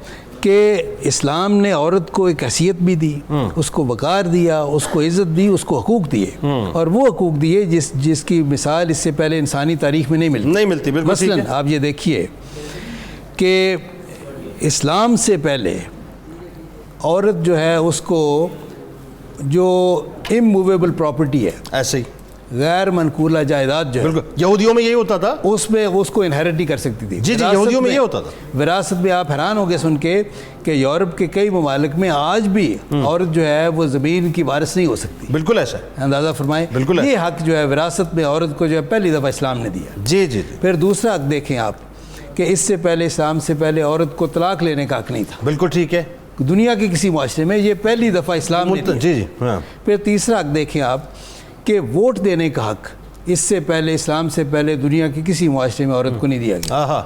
کہ اسلام نے عورت کو ایک حیثیت بھی دی, اس کو وقار دیا, اس کو عزت دی, اس کو حقوق دیے, اور وہ حقوق دیے جس کی مثال اس سے پہلے انسانی تاریخ میں نہیں ملتی. مثلاً آپ یہ دیکھیے کہ اسلام سے پہلے عورت جو ہے اس کو جو اموویبل پراپرٹی ہے, ایسے ہی غیر منقولہ جائیداد جو ہے, یہودیوں میں یہی ہوتا تھا, اس میں اس کو انہیریٹ نہیں کر سکتی تھی. جی یہودیوں میں یہ ہوتا تھا. وراثت میں آپ حیران ہو گئے سن کے کہ یورپ کے کئی ممالک میں آج بھی عورت جو ہے وہ زمین کی وارث نہیں ہو سکتی. بالکل ایسا, اندازہ فرمائیں. بالکل یہ حق جو ہے وراثت میں عورت کو جو ہے پہلی دفعہ اسلام نے دیا. جی جی. پھر دوسرا حق دیکھیں آپ کہ اس سے پہلے, اسلام سے پہلے عورت کو طلاق لینے کا حق نہیں تھا. بالکل ٹھیک ہے. دنیا کے کسی معاشرے میں یہ پہلی دفعہ اسلام نے دیا. جی جی. پھر تیسرا حق دیکھیں آپ کہ ووٹ دینے کا حق اس سے پہلے, اسلام سے پہلے دنیا کے کسی معاشرے میں عورت کو نہیں دیا گیا.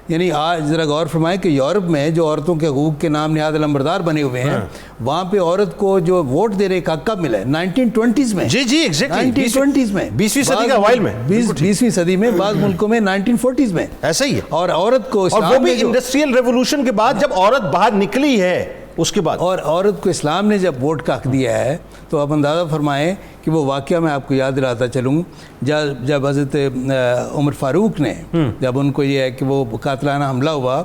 یعنی آج ذرا غور فرمائیں کہ یورپ میں جو عورتوں کے حقوق کے نام نہاد علمبردار بنے ہوئے ہیں, وہاں پہ عورت کو جو ووٹ دینے کا کب ملا ہے 1920s میں. جی جی ایگزیکٹلی 1920s میں, 20ویں صدی کا اوائل میں, 20ویں صدی میں, بعض ملکوں میں 1940s میں. ایسا ہی ہے. اور عورت کو اور وہ بھی انڈسٹریل ریولوشن کے بعد جب عورت باہر نکلی ہے اس کے بعد, اور عورت کو اسلام نے جب ووٹ کا حق دیا ہے تو آپ اندازہ فرمائیں کہ وہ واقعہ میں آپ کو یاد دلاتا چلوں, جب حضرت عمر فاروق نے جب ان کو یہ ہے کہ وہ قاتلانہ حملہ ہوا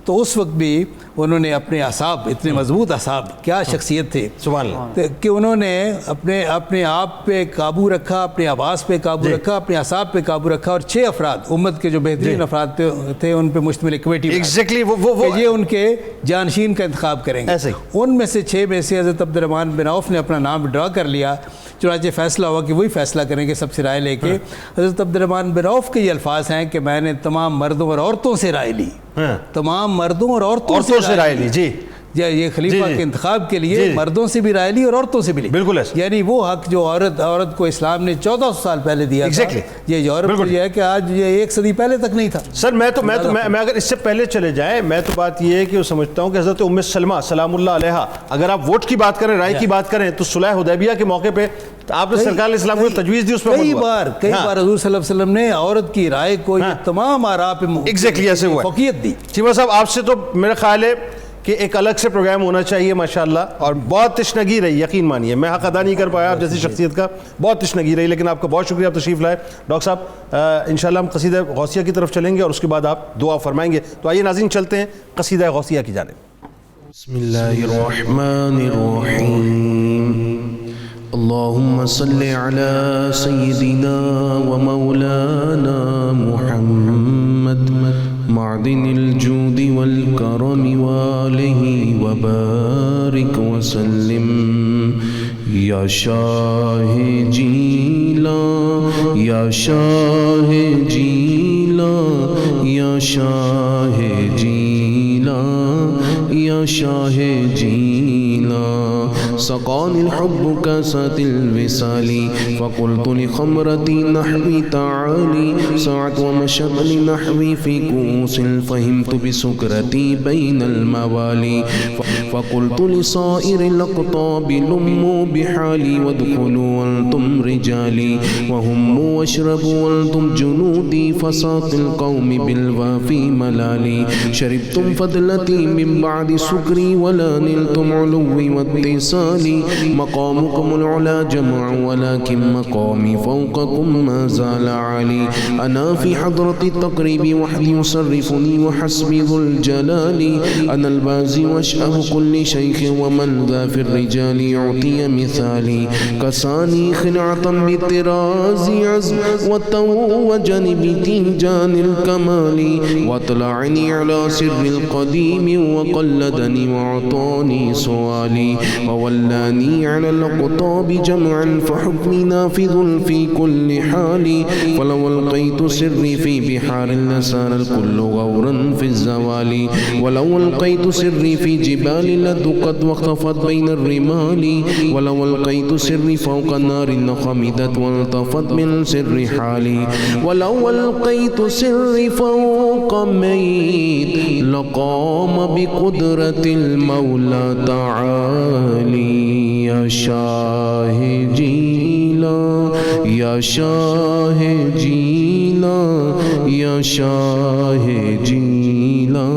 تو اس وقت بھی انہوں نے اپنے اعصاب, اتنے مضبوط اعصاب, کیا شخصیت تھے سبحان اللہ, کہ انہوں نے اپنے آپ پہ قابو رکھا, اپنے آواز پہ قابو رکھا, اپنے اعصاب پہ قابو رکھا, اور 6 افراد امت کے جو بہترین افراد تھے ان پہ مشتمل ایک کمیٹی یہ ان کے جانشین کا انتخاب کریں گے. ان میں سے 6 میں سے حضرت عبد الرحمن بن عوف نے اپنا نام ڈرا کر لیا. چنانچہ فیصلہ ہوا کہ وہی فیصلہ کریں گے سب سے رائے لے کے. حضرت عبد الرحمن بن عوف کے یہ الفاظ ہیں کہ میں نے تمام مردوں اور عورتوں سے رائے لی, تمام مردوں اور عورتوں سے رائے لی. جی, یہ خلیفہ کے انتخاب کے لیے مردوں سے بھی رائے لی اور عورتوں سے بھی لی. بالکل ایسا. یعنی وہ حق جو عورت کو اسلام نے 1400 سال پہلے دیا تھا, یہ یورپ کو یہ ہے کہ آج یہ 1 صدی پہلے تک نہیں تھا. سر میں اگر اس سے پہلے چلے جائیں, میں تو بات یہ ہے کہ سمجھتا ہوں کہ حضرت ام سلمہ سلام اللہ علیہا, اگر آپ ووٹ کی بات کریں, رائے کی بات کریں, تو صلح حدیبیہ کے موقع پہ آپ نے سرکار علیہ السلام کو تجویز دی, اس پہ کئی بار حضور صلی اللہ علیہ وسلم نے عورت کی رائے کو یہ تمام آراء پہ فوقیت دی. چیمہ صاحب آپ سے تو میرا خیال ہے کہ ایک الگ سے پروگرام ہونا چاہیے ماشاءاللہ, اور بہت تشنگی رہی, یقین مانیے میں حق ادا نہیں کر پایا آپ جیسی شخصیت کا, بہت تشنگی رہی, لیکن آپ کا بہت شکریہ آپ تشریف لائے. ڈاکٹر صاحب انشاءاللہ ہم قصیدہ غوثیہ کی طرف چلیں گے اور اس کے بعد آپ دعا فرمائیں گے. تو آئیے ناظرین چلتے ہیں قصیدہ غوثیہ کی جانب. بسم اللہ الرحمن الرحیم. اللهم صل على سيدنا ومولانا محمد معدن الجود والكرم وآله وبارك وسلم. یا شاہ جیلاں, یا شاہ جیلاں, یا شاہ جیلاں, یا يا شاه جينا سقاني الحب كاسات الوصال فقلت لخمرتي نحوي تعالي ساعت ومشت لنحوي في كؤوس فهمت بسكرتي بين الموالي فقلت لصائر الأقطاب لموا بحالي وادخلوا وانتم رجالي وهموا واشربوا وانتم جنودي فساق القوم بالوافي ملالي شربتم فضلتي من بعد سكري ولا نلتم علوي واتصالي مقامكم العلا جمع ولكن مقامي فوقكم ما زال عالي أنا في حضرة التقريب وحدي يصرفني وحسبي ذو الجلال أنا البازي واشأب كل شيخ ومن ذا في الرجال يعطي مثالي كساني خنعة بالطراز عزم وتوجني بتنجان الكمال واطلعني على سر القديم وقلدني وعطاني سؤالي وولاني على الأقطاب جمعا فحكمي نافذ في كل حال فلو ألقيت سري في بحار لسار الكل غورا في الزوال ولو ألقيت سري في جبال لدقت واختفت بين الرمال ولو ألقيت سري فوق النار لخمدت والتفت من سر حالي ولو ألقيت سري فوق ميت لقام بقدرة المولى تعالي يا شاه جيلا يا شاه جيلا يا شاه جيلا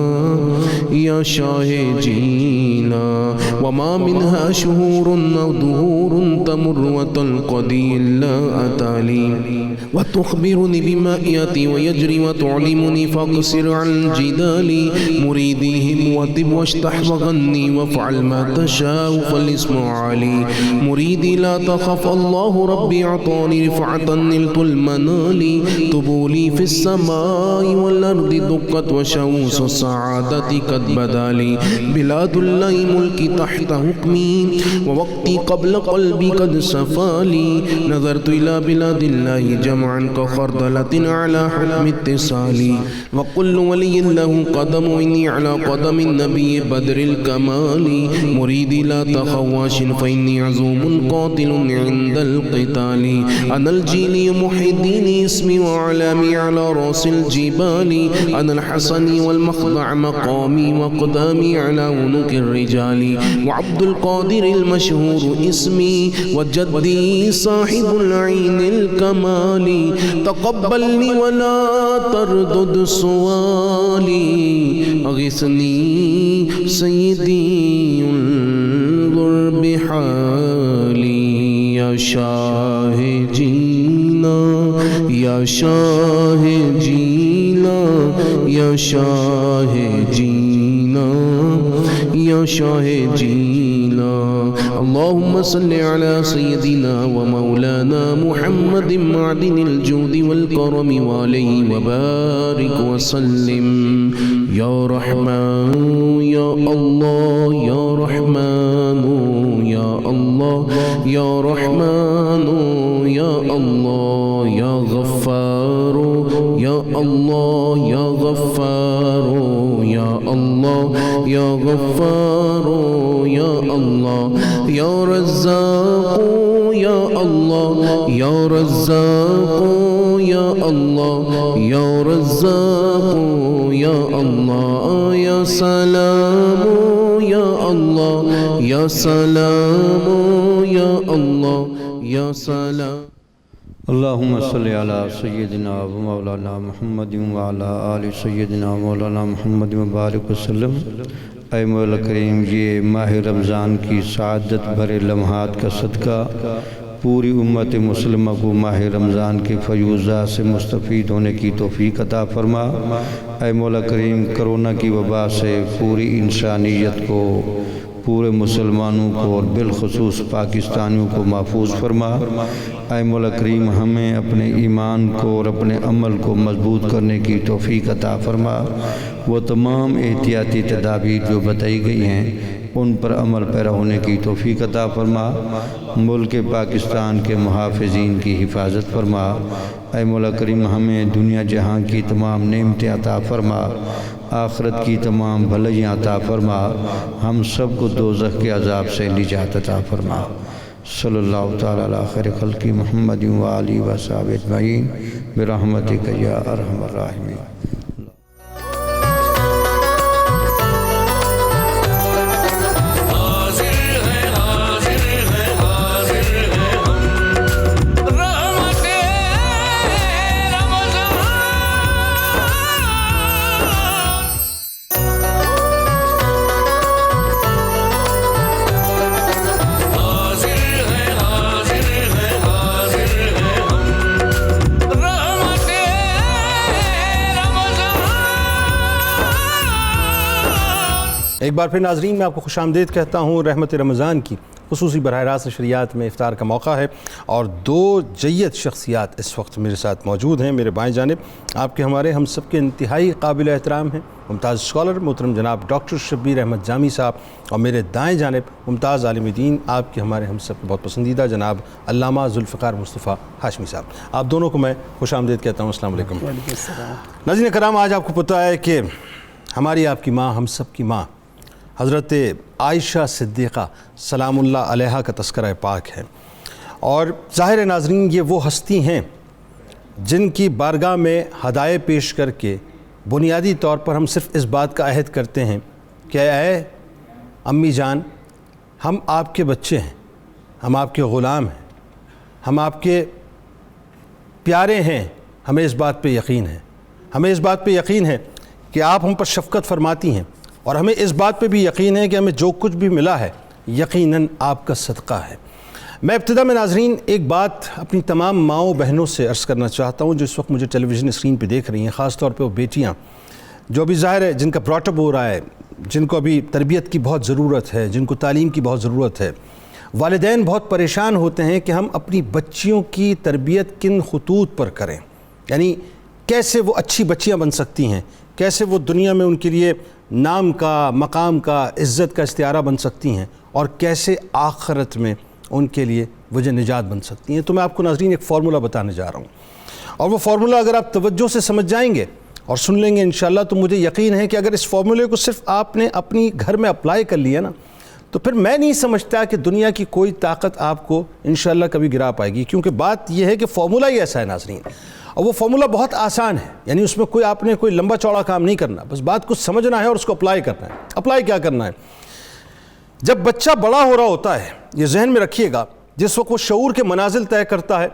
يا شاه جيلا وما منها شهور أو دهور تمر وتنقضي إلا أتالي وتخبرني بما يأتي ويجري وتعلمني فاقصر عن الجدال مريديهم وتب واشتح وغني وافعل ما تشاء فالاسم علي مريدي لا تخف الله ربي أعطاني رفعة نلت المنال طبولي في السماء والأرض دقت وشوس السعادة قد بدالي بلاد الله ملكي تحت حكمي ووقتي قبل قلبي قد سفالي نظرت إلى بلاد الله جمعا كخردلة على حكم اتصالي وكل ولي له قدم إني على قدم النبي بدر الكمال مريدي لا تخواش فإني عزوم قاتل عند القتال أنا الجيلي محي الدين اسمي وعلامي على رأس الجبال أنا الحسني والمخضع مقامي وقدامي على عنق الرجال وعبد القادر المشهور اسمي وجدي صاحب العين الكمال تقبلني ولا تردد سؤالي أغثني سيدي انظر بحالي يا شاه جينا يا شاه جينا يا شاه جينا يا شاه جينا اللهم صل على سيدنا ومولانا محمد معدن الجود والكرم وعليه وبارك وسلم يا رحمن يا الله يا رحمن يا الله يا رحمن يا الله يا غفار يا الله يا غفار يا الله يا غفار يا الله يا رزاق يا الله يا رزاق يا الله يا رزاق يا الله يا سلام يا الله يا سلام يا الله يا سلام اللهم صل على سيدنا ومولانا محمد وعلى آل سيدنا مولانا محمد وبارک وسلم۔ اے مولا کریم، یہ ماہ رمضان کی سعادت بھرے لمحات کا صدقہ پوری امت مسلمہ کو ماہ رمضان کے فیوضات سے مستفید ہونے کی توفیق عطا فرما۔ اے مولا کریم، کرونا کی وبا سے پوری انسانیت کو، پورے مسلمانوں کو اور بالخصوص پاکستانیوں کو محفوظ فرما۔ اے مولا کریم، ہمیں اپنے ایمان کو اور اپنے عمل کو مضبوط کرنے کی توفیق عطا فرما۔ وہ تمام احتیاطی تدابیر جو بتائی گئی ہیں ان پر عمل پیرا ہونے کی توفیق عطا فرما۔ ملک پاکستان کے محافظین کی حفاظت فرما۔ اے مولا کریم، ہمیں دنیا جہاں کی تمام نعمتیں عطا فرما۔ آخرت کی تمام بھلائیاں عطا فرما، ہم سب کو دوزخ کے عذاب سے نجات عطا فرما۔ صلی اللہ تعالیٰ علی خیر خلق محمد و آلہ و صحبہ اجمعین برحمتک یا ارحم الراحمین۔ ایک بار پھر ناظرین میں آپ کو خوش آمدید کہتا ہوں۔ رحمت رمضان کی خصوصی براہ راست نشریات میں افطار کا موقع ہے اور دو جید شخصیات اس وقت میرے ساتھ موجود ہیں۔ میرے بائیں جانب آپ کے ہمارے ہم سب کے انتہائی قابل احترام ہیں ممتاز اسکالر محترم جناب ڈاکٹر شبیر احمد جامی صاحب، اور میرے دائیں جانب ممتاز عالم دین آپ کے ہمارے ہم سب کے بہت پسندیدہ جناب علامہ ذوالفقار مصطفیٰ ہاشمی صاحب۔ آپ دونوں کو میں خوش آمدید کہتا ہوں۔ السلام علیکم۔ ناظرین کرام، آج آپ کو پتہ ہے کہ ہماری آپ کی ماں، ہم سب کی ماں حضرت عائشہ صدیقہ سلام اللہ علیہا کا تذکرہ پاک ہے، اور ظاہر ناظرین یہ وہ ہستی ہیں جن کی بارگاہ میں ہدایے پیش کر کے بنیادی طور پر ہم صرف اس بات کا عہد کرتے ہیں کہ اے امی جان، ہم آپ کے بچے ہیں، ہم آپ کے غلام ہیں، ہم آپ کے پیارے ہیں، ہمیں اس بات پہ یقین ہے، ہمیں اس بات پہ یقین ہے کہ آپ ہم پر شفقت فرماتی ہیں، اور ہمیں اس بات پہ بھی یقین ہے کہ ہمیں جو کچھ بھی ملا ہے یقیناً آپ کا صدقہ ہے۔ میں ابتدا میں ناظرین ایک بات اپنی تمام ماؤں بہنوں سے عرض کرنا چاہتا ہوں جو اس وقت مجھے ٹیلی ویژن اسکرین پہ دیکھ رہی ہیں، خاص طور پہ وہ بیٹیاں جو ابھی ظاہر ہے جن کا براٹ اپ ہو رہا ہے، جن کو ابھی تربیت کی بہت ضرورت ہے، جن کو تعلیم کی بہت ضرورت ہے۔ والدین بہت پریشان ہوتے ہیں کہ ہم اپنی بچیوں کی تربیت کن خطوط پر کریں، یعنی کیسے وہ اچھی بچیاں بن سکتی ہیں، کیسے وہ دنیا میں ان کے لیے نام کا، مقام کا، عزت کا استعارہ بن سکتی ہیں، اور کیسے آخرت میں ان کے لیے وجہ نجات بن سکتی ہیں۔ تو میں آپ کو ناظرین ایک فارمولہ بتانے جا رہا ہوں، اور وہ فارمولہ اگر آپ توجہ سے سمجھ جائیں گے اور سن لیں گے انشاءاللہ، تو مجھے یقین ہے کہ اگر اس فارمولے کو صرف آپ نے اپنی گھر میں اپلائی کر لیا نا، تو پھر میں نہیں سمجھتا کہ دنیا کی کوئی طاقت آپ کو انشاءاللہ کبھی گرا پائے گی، کیونکہ بات یہ ہے کہ فارمولہ ہی ایسا ہے ناظرین، اور وہ فارمولہ بہت آسان ہے، یعنی اس میں آپ نے کوئی لمبا چوڑا کام نہیں کرنا، بس بات کو سمجھنا ہے اور اس کو اپلائی کرنا ہے۔ اپلائی کیا کرنا ہے؟ جب بچہ بڑا ہو رہا ہوتا ہے، یہ ذہن میں رکھیے گا، جس وقت وہ شعور کے منازل طے کرتا ہے،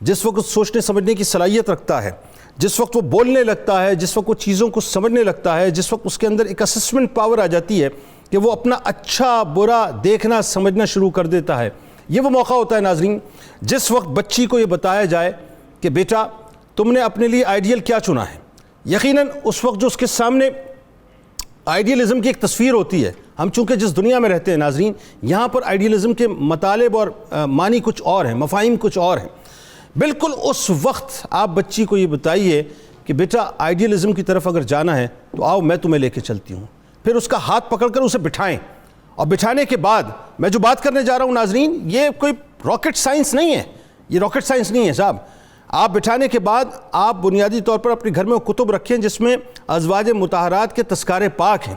جس وقت سوچنے سمجھنے کی صلاحیت رکھتا ہے، جس وقت وہ بولنے لگتا ہے، جس وقت وہ چیزوں کو سمجھنے لگتا ہے، جس وقت اس کے اندر ایک اسسمنٹ پاور آ جاتی ہے کہ وہ اپنا اچھا برا دیکھنا سمجھنا شروع کر دیتا ہے، یہ وہ موقع ہوتا ہے ناظرین جس وقت بچی کو یہ بتایا جائے کہ بیٹا تم نے اپنے لیے آئیڈیل کیا چنا ہے۔ یقیناً اس وقت جو اس کے سامنے آئیڈیلزم کی ایک تصویر ہوتی ہے، ہم چونکہ جس دنیا میں رہتے ہیں ناظرین، یہاں پر آئیڈیلزم کے مطالب اور معنی کچھ اور ہیں، مفاہیم کچھ اور ہیں۔ بالکل اس وقت آپ بچی کو یہ بتائیے کہ بیٹا آئیڈیلزم کی طرف اگر جانا ہے تو آؤ میں تمہیں لے کے چلتی ہوں، پھر اس کا ہاتھ پکڑ کر اسے بٹھائیں، اور بٹھانے کے بعد میں جو بات کرنے جا رہا ہوں ناظرین، یہ کوئی راکٹ سائنس نہیں ہے، یہ راکٹ سائنس نہیں ہے صاحب۔ آپ بٹھانے کے بعد آپ بنیادی طور پر اپنے گھر میں کتب رکھیں جس میں ازواج مطہرات کے تذکارے پاک ہیں،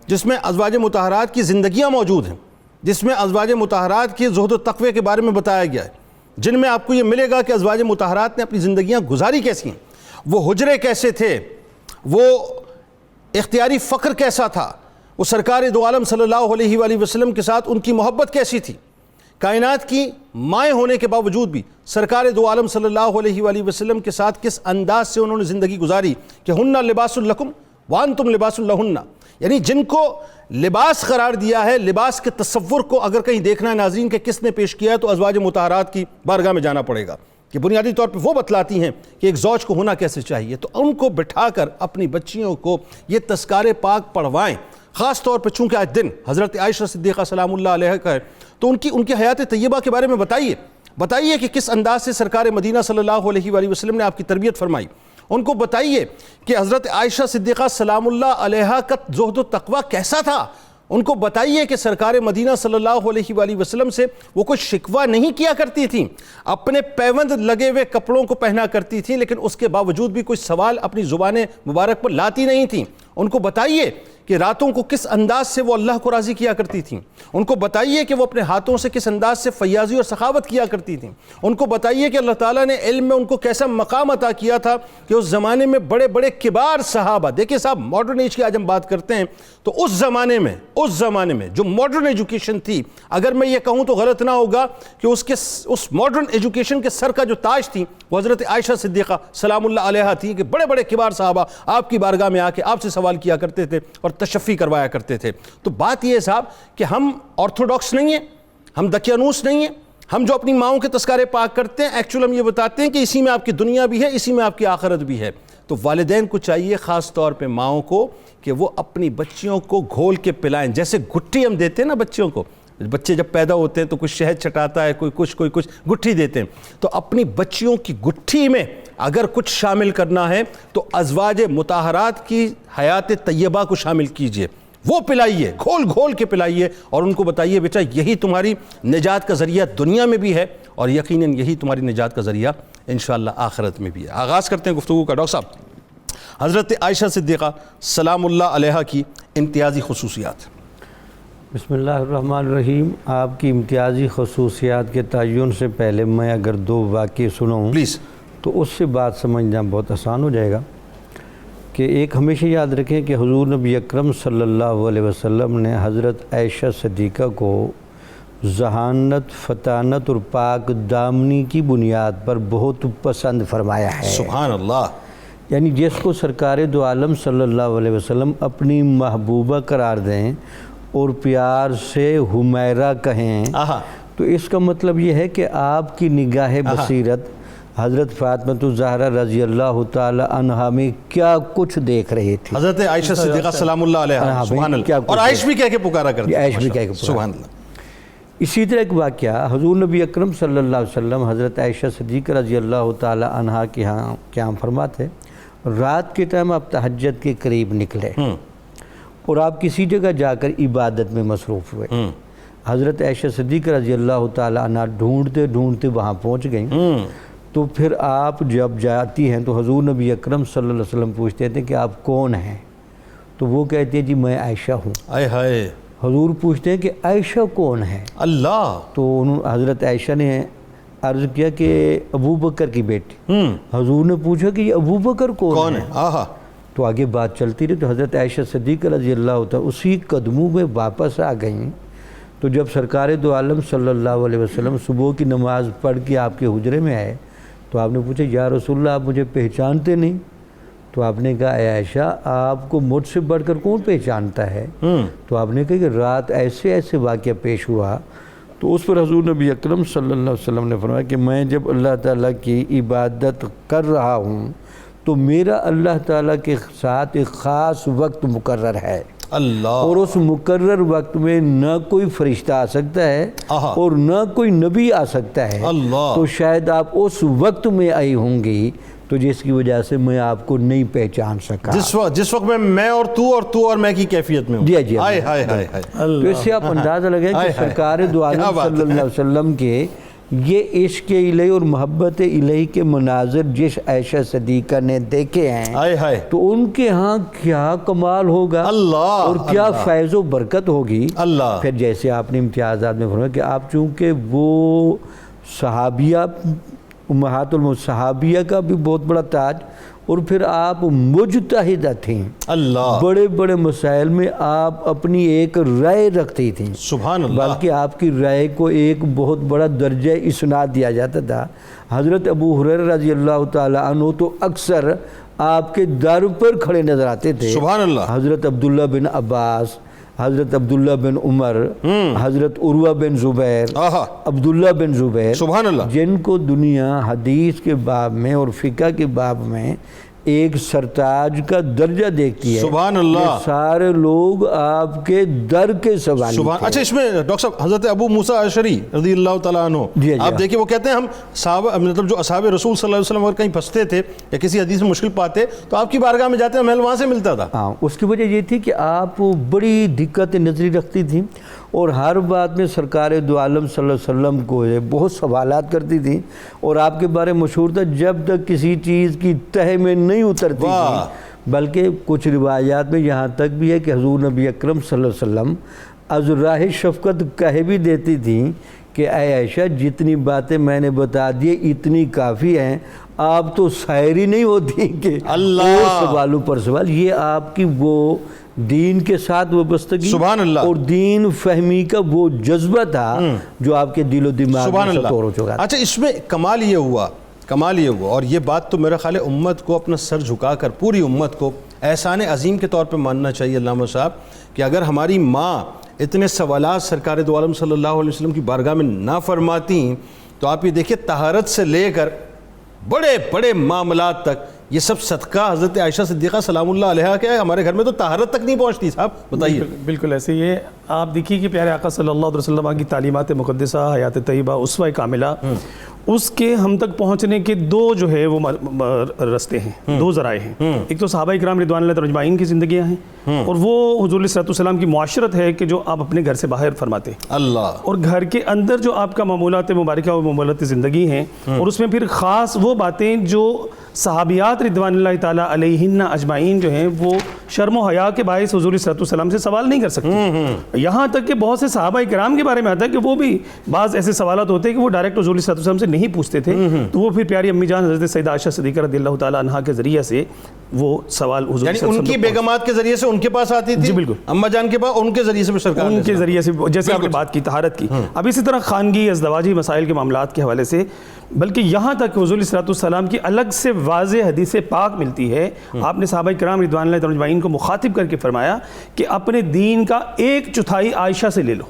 جس میں ازواج مطہرات کی زندگیاں موجود ہیں، جس میں ازواج مطہرات کی زہد و تقوی کے بارے میں بتایا گیا ہے، جن میں آپ کو یہ ملے گا کہ ازواج مطہرات نے اپنی زندگیاں گزاری کیسی ہیں، وہ حجرے کیسے تھے، وہ اختیاری فقر کیسا تھا، وہ سرکار دو عالم صلی اللہ علیہ وآلہ وسلم کے ساتھ ان کی محبت کیسی تھی، کائنات کی مائیں ہونے کے باوجود بھی سرکار دو عالم صلی اللہ علیہ وآلہ وسلم کے ساتھ کس انداز سے انہوں نے زندگی گزاری کہ ہن لباس لکم وانتم لباس لہن، یعنی جن کو لباس قرار دیا ہے، لباس کے تصور کو اگر کہیں دیکھنا ہے ناظرین کہ کس نے پیش کیا ہے تو ازواج مطہرات کی بارگاہ میں جانا پڑے گا، کہ بنیادی طور پہ وہ بتلاتی ہیں کہ ایک زوج کو ہونا کیسے چاہیے۔ تو ان کو بٹھا کر اپنی بچیوں کو یہ تذکارے پاک پڑھوائیں، خاص طور پہ چونکہ آج دن حضرت عائشہ صدیقہ سلام اللہ علیہ کا ہے، تو ان کی حیات طیبہ کے بارے میں بتائیے کہ کس انداز سے سرکار مدینہ صلی اللہ علیہ وآلہ وسلم نے آپ کی تربیت فرمائی۔ ان کو بتائیے کہ حضرت عائشہ صدیقہ سلام اللہ علیہ کا زہد و تقوی کیسا تھا۔ ان کو بتائیے کہ سرکار مدینہ صلی اللہ علیہ وآلہ وسلم سے وہ کوئی شکوہ نہیں کیا کرتی تھیں، اپنے پیوند لگے ہوئے کپڑوں کو پہنا کرتی تھیں، لیکن اس کے باوجود بھی کوئی سوال اپنی زبان مبارک پر لاتی نہیں تھیں۔ ان کو بتائیے کہ راتوں کو کس انداز سے وہ اللہ کو راضی کیا کرتی تھیں، ان کو بتائیے کہ وہ اپنے ہاتھوں سے کس انداز سے فیاضی اور سخاوت کیا کرتی تھیں، ان کو بتائیے کہ اللہ تعالیٰ نے علم میں ان کو کیسا مقام عطا کیا تھا کہ اس زمانے میں بڑے بڑے کبار صحابہ، دیکھیں صاحب ماڈرن ایج کی آج ہم بات کرتے ہیں تو اس زمانے میں جو ماڈرن ایجوکیشن تھی، اگر میں یہ کہوں تو غلط نہ ہوگا کہ اس ماڈرن ایجوکیشن کے سر کا جو تاج تھی وہ حضرت عائشہ صدیقہ سلام اللہ علیہا تھی، کہ بڑے بڑے کبار صحابہ آپ کی بارگاہ میں آ کے آپ سے سوال کیا کرتے تھے اور تشفی کروایا کرتے تھے۔ تو بات یہ ہے صاحب کہ ہم آرتھوڈاکس نہیں ہیں، ہم دقیانوس نہیں ہیں، ہم جو اپنی ماؤں کے تذکارے پاک کرتے ہیں ایکچول ہم یہ بتاتے ہیں کہ اسی میں آپ کی دنیا بھی ہے، اسی میں آپ کی آخرت بھی ہے۔ تو والدین کو چاہیے خاص طور پہ ماؤں کو کہ وہ اپنی بچیوں کو گھول کے پلائیں، جیسے گٹھی ہم دیتے ہیں نا بچوں کو، بچے جب پیدا ہوتے ہیں تو کچھ شہد چٹاتا ہے، کوئی کچھ گٹھی دیتے ہیں، تو اپنی بچیوں کی گٹھی میں اگر کچھ شامل کرنا ہے تو ازواج مطہرات کی حیات طیبہ کو شامل کیجئے، وہ پلائیے، گھول کے پلائیے اور ان کو بتائیے بیٹا یہی تمہاری نجات کا ذریعہ دنیا میں بھی ہے اور یقیناً یہی تمہاری نجات کا ذریعہ انشاءاللہ آخرت میں بھی ہے۔ آغاز کرتے ہیں گفتگو کا ڈاکٹر صاحب، حضرت عائشہ صدیقہ سلام اللہ علیہا کی امتیازی خصوصیات۔ بسم اللہ الرحمن الرحیم۔ آپ کی امتیازی خصوصیات کے تعین سے پہلے میں اگر 2 واقعے سناؤں پلیز، تو اس سے بات سمجھنا بہت آسان ہو جائے گا۔ کہ ایک ہمیشہ یاد رکھیں کہ حضور نبی اکرم صلی اللہ علیہ وسلم نے حضرت عائشہ صدیقہ کو ذہانت، فطانت اور پاک دامنی کی بنیاد پر بہت پسند فرمایا ہے۔ سبحان اللہ۔ یعنی جس کو سرکار دو عالم صلی اللہ علیہ وسلم اپنی محبوبہ قرار دیں اور پیار سے حمیرہ کہیں، تو اس کا مطلب یہ ہے کہ آپ کی نگاہ بصیرت حضرت فاطمہ الزہرا رضی اللہ تعالی عنہا میں کیا کچھ دیکھ رہے تھے۔ حضرت عائشہ صدیقہ سلام اللہ علیہا، سبحان اللہ، اور عائش بھی کہہ کے پکارا کرتے ہیں، عائش بھی کہہ کے پکارا، سبحان اللہ۔ اسی طرح ایک واقعہ حضور نبی اکرم صلی اللہ علیہ وسلم حضرت عائشہ صدیقہ رضی اللہ تعالی عنہا کے ہاں قیام فرماتے، رات کے ٹائم آپ تہجد کے قریب نکلے اور آپ کسی جگہ جا کر عبادت میں مصروف ہوئے۔ حضرت عائشہ صدیقہ رضی اللہ تعالی عنہا ڈھونڈتے وہاں پہنچ گئیں۔ تو پھر آپ جب جاتی ہیں تو حضور نبی اکرم صلی اللہ علیہ وسلم پوچھتے تھے کہ آپ کون ہیں؟ تو وہ کہتے ہیں جی میں عائشہ ہوں۔ آئے ہائے، حضور پوچھتے ہیں کہ عائشہ کون ہے؟ اللہ۔ تو حضرت عائشہ نے عرض کیا کہ ابو بکر کی بیٹی۔ حضور نے پوچھا کہ یہ ابو بکر کون ہے؟ آہا۔ تو آگے بات چلتی رہی، تو حضرت عائشہ صدیقہ رضی اللہ تعالیٰ اسی قدموں میں واپس آ گئیں۔ تو جب سرکار دو عالم صلی اللہ علیہ وسلم صبح کی نماز پڑھ کے آپ کے حجرے میں آئے تو آپ نے پوچھا یا رسول اللہ آپ مجھے پہچانتے نہیں؟ تو آپ نے کہا اے عائشہ آپ کو مجھ سے بڑھ کر کون پہچانتا ہے؟ تو آپ نے کہا کہ رات ایسے واقعہ پیش ہوا۔ تو اس پر حضور نبی اکرم صلی اللہ علیہ وسلم نے فرمایا کہ میں جب اللہ تعالیٰ کی عبادت کر رہا ہوں تو میرا اللہ تعالیٰ کے ساتھ ایک خاص وقت مقرر ہے، اللہ، اور اس مقرر وقت میں نہ کوئی فرشتہ آ سکتا ہے اور نہ کوئی نبی آ سکتا ہے۔ اللہ، تو شاید آپ اس وقت میں آئی ہوں گی تو جس کی وجہ سے میں آپ کو نہیں پہچان سکا، جس وقت میں اور تو اور میں کی کیفیت میں ہوں۔ جی ہائے ہائے ہائے ہائے۔ تو اس سے آپ اندازہ لگائیں کہ سرکار دو عالم صلی اللہ علیہ وسلم کے یہ عشق الہی اور محبت الہی کے مناظر جس عائشہ صدیقہ نے دیکھے ہیں تو ان کے ہاں کیا کمال ہوگا اور کیا فیض و برکت ہوگی۔ پھر جیسے آپ نے امتیازات میں فرمایا کہ آپ چونکہ وہ صحابیہ امہات الصحابیہ کا بھی بہت بڑا تاج، اور پھر آپ مجتہدہ تھیں، بڑے بڑے مسائل میں آپ اپنی ایک رائے رکھتی تھیں، سبحان اللہ، بلکہ آپ کی رائے کو ایک بہت بڑا درجہ اسناد دیا جاتا تھا۔ حضرت ابو ہریرہ رضی اللہ تعالی عنہ تو اکثر آپ کے در پر کھڑے نظر آتے تھے۔ سبحان اللہ۔ حضرت عبداللہ بن عباس، حضرت عبداللہ بن عمر، حضرت عروہ بن زبیر، عبداللہ بن زبیر، سبحان اللہ، جن کو دنیا حدیث کے باب میں اور فقہ کے باب میں ایک سرتاج کا درجہ دیکھتی ہے۔ سبحان اللہ، یہ سارے لوگ آپ کے در کے سوالی تھے۔ اچھا، اس میں ڈاکٹر صاحب حضرت ابو موسیٰ اشعری رضی اللہ تعالیٰ عنہ، آپ دیکھیں وہ کہتے ہیں ہم صحابہ مطلب جو اصحاب رسول صلی اللہ علیہ وسلم اگر کہیں پھنستے تھے یا کسی حدیث میں مشکل پاتے تو آپ کی بارگاہ میں جاتے ہیں، محل وہاں سے ملتا تھا۔ ہاں، اس کی وجہ یہ تھی کہ آپ بڑی دقت نظری رکھتی تھیں اور ہر بات میں سرکار دو عالم صلی اللہ علیہ وسلم کو بہت سوالات کرتی تھیں، اور آپ کے بارے مشہور تھا جب تک کسی چیز کی تہہ میں نہیں اترتی تھی بلکہ کچھ روایات میں یہاں تک بھی ہے کہ حضور نبی اکرم صلی اللہ علیہ وسلم از راہ شفقت کہہ بھی دیتی تھیں کہ اے عائشہ جتنی باتیں میں نے بتا دی اتنی کافی ہیں، آپ تو شاعری نہیں ہوتی کہ اللہ اور سوالوں پر سوال. یہ آپ کی وہ دین کے ساتھ وابستگی سبحان اللہ اور دین فہمی کا وہ جذبہ تھا جو آپ کے دل و دماغ سبحان میں اللہ. سطور ہو چکا تھا. اچھا اس میں کمال یہ ہوا اور یہ بات تو میرا خیال ہے امت کو اپنا سر جھکا کر پوری امت کو احسان عظیم کے طور پہ ماننا چاہیے علامہ صاحب کہ اگر ہماری ماں اتنے سوالات سرکار دو عالم صلی اللہ علیہ وسلم کی بارگاہ میں نہ فرماتی تو آپ یہ دیکھیں طہارت سے لے کر بڑے بڑے معاملات تک یہ سب صدقہ حضرت عائشہ صدیقہ سلام اللہ علیہا کے ہے. ہمارے گھر میں تو طہارت تک نہیں پہنچتی. صاحب بتائیے. بالکل ایسے ہی ہے. آپ دیکھیے کہ پیارے آقا صلی اللہ علیہ وسلم کی تعلیمات مقدسہ، حیات طیبہ، اسوہ کاملہ، اس کے ہم تک پہنچنے کے دو جو ہے وہ رستے ہیں، دو ذرائع ہیں. ایک تو صحابہ کرام رضوان اللہ اجمعین کی زندگیاں ہیں اور وہ حضور صلی اللہ علیہ وسلم کی معاشرت ہے کہ جو آپ اپنے گھر سے باہر فرماتے ہیں اللہ، اور گھر کے اندر جو آپ کا معمولات مبارکہ و معمولات زندگی ہیں اور اس میں پھر خاص وہ باتیں جو صحابیات رضوان اللہ تعالیٰ علیہن اجمعین جو ہیں وہ شرم و حیا کے باعث حضور صلی اللہ علیہ وسلم سے سوال نہیں کر سکتے. یہاں تک کہ بہت سے صحابہ کرام کے بارے میں آتا ہے کہ وہ بھی بعض ایسے سوالات ہوتے ہیں کہ وہ ڈائریکٹ حضور صلی اللہ علیہ وسلم سے نہیں پوچھتے تھے، تو وہ پھر پیاری امی جان حضرت سیدہ عائشہ صدیقہ رضی اللہ تعالیٰ عنہا کے ذریعے سے وہ سوال حضور یعنی ان کی بیگمات کے ذریعے سے ان کے پاس آتی تھی. جی بالکل. اما جان کے پاس ان کے ذریعے سے سرکار ان کے ذریعے سے، جیسے آپ نے بات کی طہارت کی. اب اسی طرح خانگی ازدواجی مسائل کے معاملات کے حوالے سے بلکہ یہاں تک حضور صلی اللہ علیہ وسلم کی الگ سے واضح حدیث پاک ملتی ہے. آپ نے صحابہ کرام رضوان اللہ اجمعین کو مخاطب کر کے فرمایا کہ اپنے دین کا 1/4 عائشہ سے لے لو.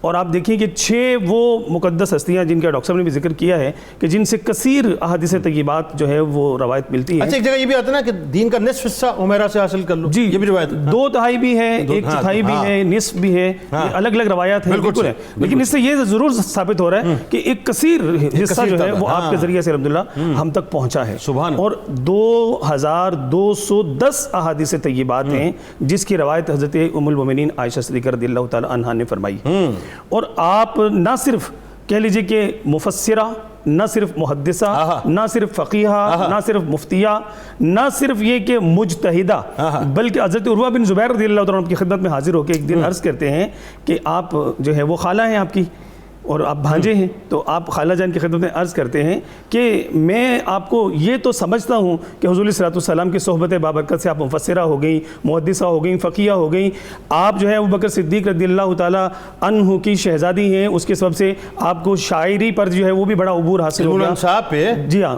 اور آپ دیکھیں کہ 6 وہ مقدس ہستیاں جن کا ڈاکٹر صاحب نے بھی ذکر کیا ہے کہ جن سے کثیر احادیث طیبات جو ہے وہ روایت ملتی ہے. اچھا ایک جگہ یہ بھی آتا ہے نا کہ دین کا نصف حصہ عمیرہ سے حاصل کر لو. جی یہ بھی روایت 2/3 بھی ہے، 1/4 بھی ہے، نصف بھی ہے، الگ الگ روایات ہیں. بالکل ہے. لیکن اس سے یہ ضرور ثابت ہو رہا ہے کہ ایک کثیر حصہ جو ہے وہ آپ کے ذریعے سے الحمدللہ ہم تک پہنچا ہے. اور 2210 احادیث طیبات ہیں جس کی روایت حضرت ام المومنین عائشہ صدیقہ رضی اللہ تعالی عنہا نے فرمائی. اور آپ نہ صرف کہہ لیجئے کہ مفسرہ، نہ صرف محدثہ، نہ صرف فقیہہ، نہ صرف مفتیہ، نہ صرف یہ کہ مجتہدہ، بلکہ حضرت عروہ بن زبیر رضی اللہ تعالیٰ عنہ کی خدمت میں حاضر ہو کے ایک دن عرض کرتے ہیں کہ آپ جو ہے وہ خالہ ہیں آپ کی اور آپ بھانجے ہیں، تو آپ خالہ جان کی خدمت میں عرض کرتے ہیں کہ میں آپ کو یہ تو سمجھتا ہوں کہ حضور صلی اللہ علیہ وسلم کی صحبت بابرکت سے آپ مفسرہ ہو گئیں، محدثہ ہو گئیں، فقیہ ہو گئیں، آپ جو ہے ابو بکر صدیق رضی اللہ تعالیٰ عنہ کی شہزادی ہیں، اس کے سبب سے آپ کو شاعری پر جو ہے وہ بھی بڑا عبور حاصل ہو گیا. صاحب پہ جی ہاں،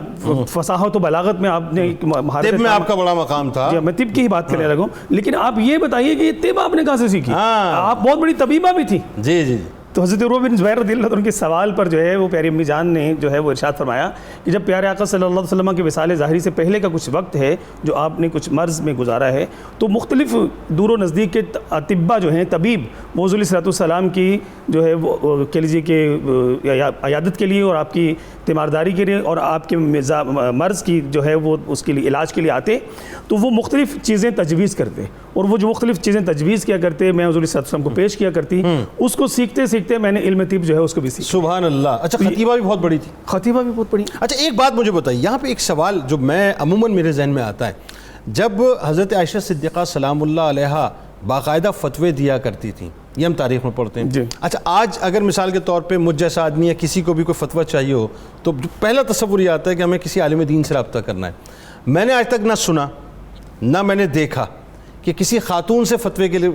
فصاحت و بلاغت میں آپ نے طب میں آپ کا بڑا مقام تھا. جی میں طب کی ہی بات کرنے لگا ہوں. لیکن آپ یہ بتائیے کہ یہ طب آپ نے کہاں سے سیکھی؟ آپ بہت بڑی طبیبہ بھی تھی. جی جی. تو حضرت عروہ بن زبیر رضی اللہ عنہ کے سوال پر جو ہے وہ پیاری امی جان نے جو ہے وہ ارشاد فرمایا کہ جب پیارے آقا صلی اللہ علیہ وسلم کے وصال ظاہری سے پہلے کا کچھ وقت ہے جو آپ نے کچھ مرض میں گزارا ہے، تو مختلف دور و نزدیک کے اطباء جو ہیں، طبیب، وہ حضور صلی اللہ علیہ وسلم کی جو ہے وہ کہہ لیجیے کہ عیادت کے لیے اور آپ کی تیمارداری کے لیے اور آپ کے مرض کی جو ہے وہ اس کے لیے علاج کے لیے آتے، تو وہ مختلف چیزیں تجویز کرتے اور وہ جو مختلف چیزیں تجویز کیا کرتے میں حضور صلی اللہ علیہ وسلم کو پیش کیا کرتی. اس کو سیکھتے سیکھتے میں نے علم طب جو ہے اس کو بھی سیکھا. سبحان اللہ. اچھا خطیبہ بھی بہت بڑی تھی. خطیبہ بھی بہت بڑی. اچھا ایک بات مجھے بتائیے، یہاں پہ ایک سوال جو میں عموماً میرے ذہن میں آتا ہے، جب حضرت عائشہ صدیقہ سلام اللہ علیہا باقاعدہ فتوے دیا کرتی تھیں، یہ ہم تاریخ میں پڑھتے ہیں. اچھا آج اگر مثال کے طور پہ مجھ جیسا آدمی یا کسی کو بھی کوئی فتویٰ چاہیے ہو تو پہلا تصور یہ آتا ہے کہ ہمیں کسی عالم دین سے رابطہ کرنا ہے. میں نے آج تک نہ سنا نہ میں نے دیکھا کہ کسی خاتون سے فتوے کے لیے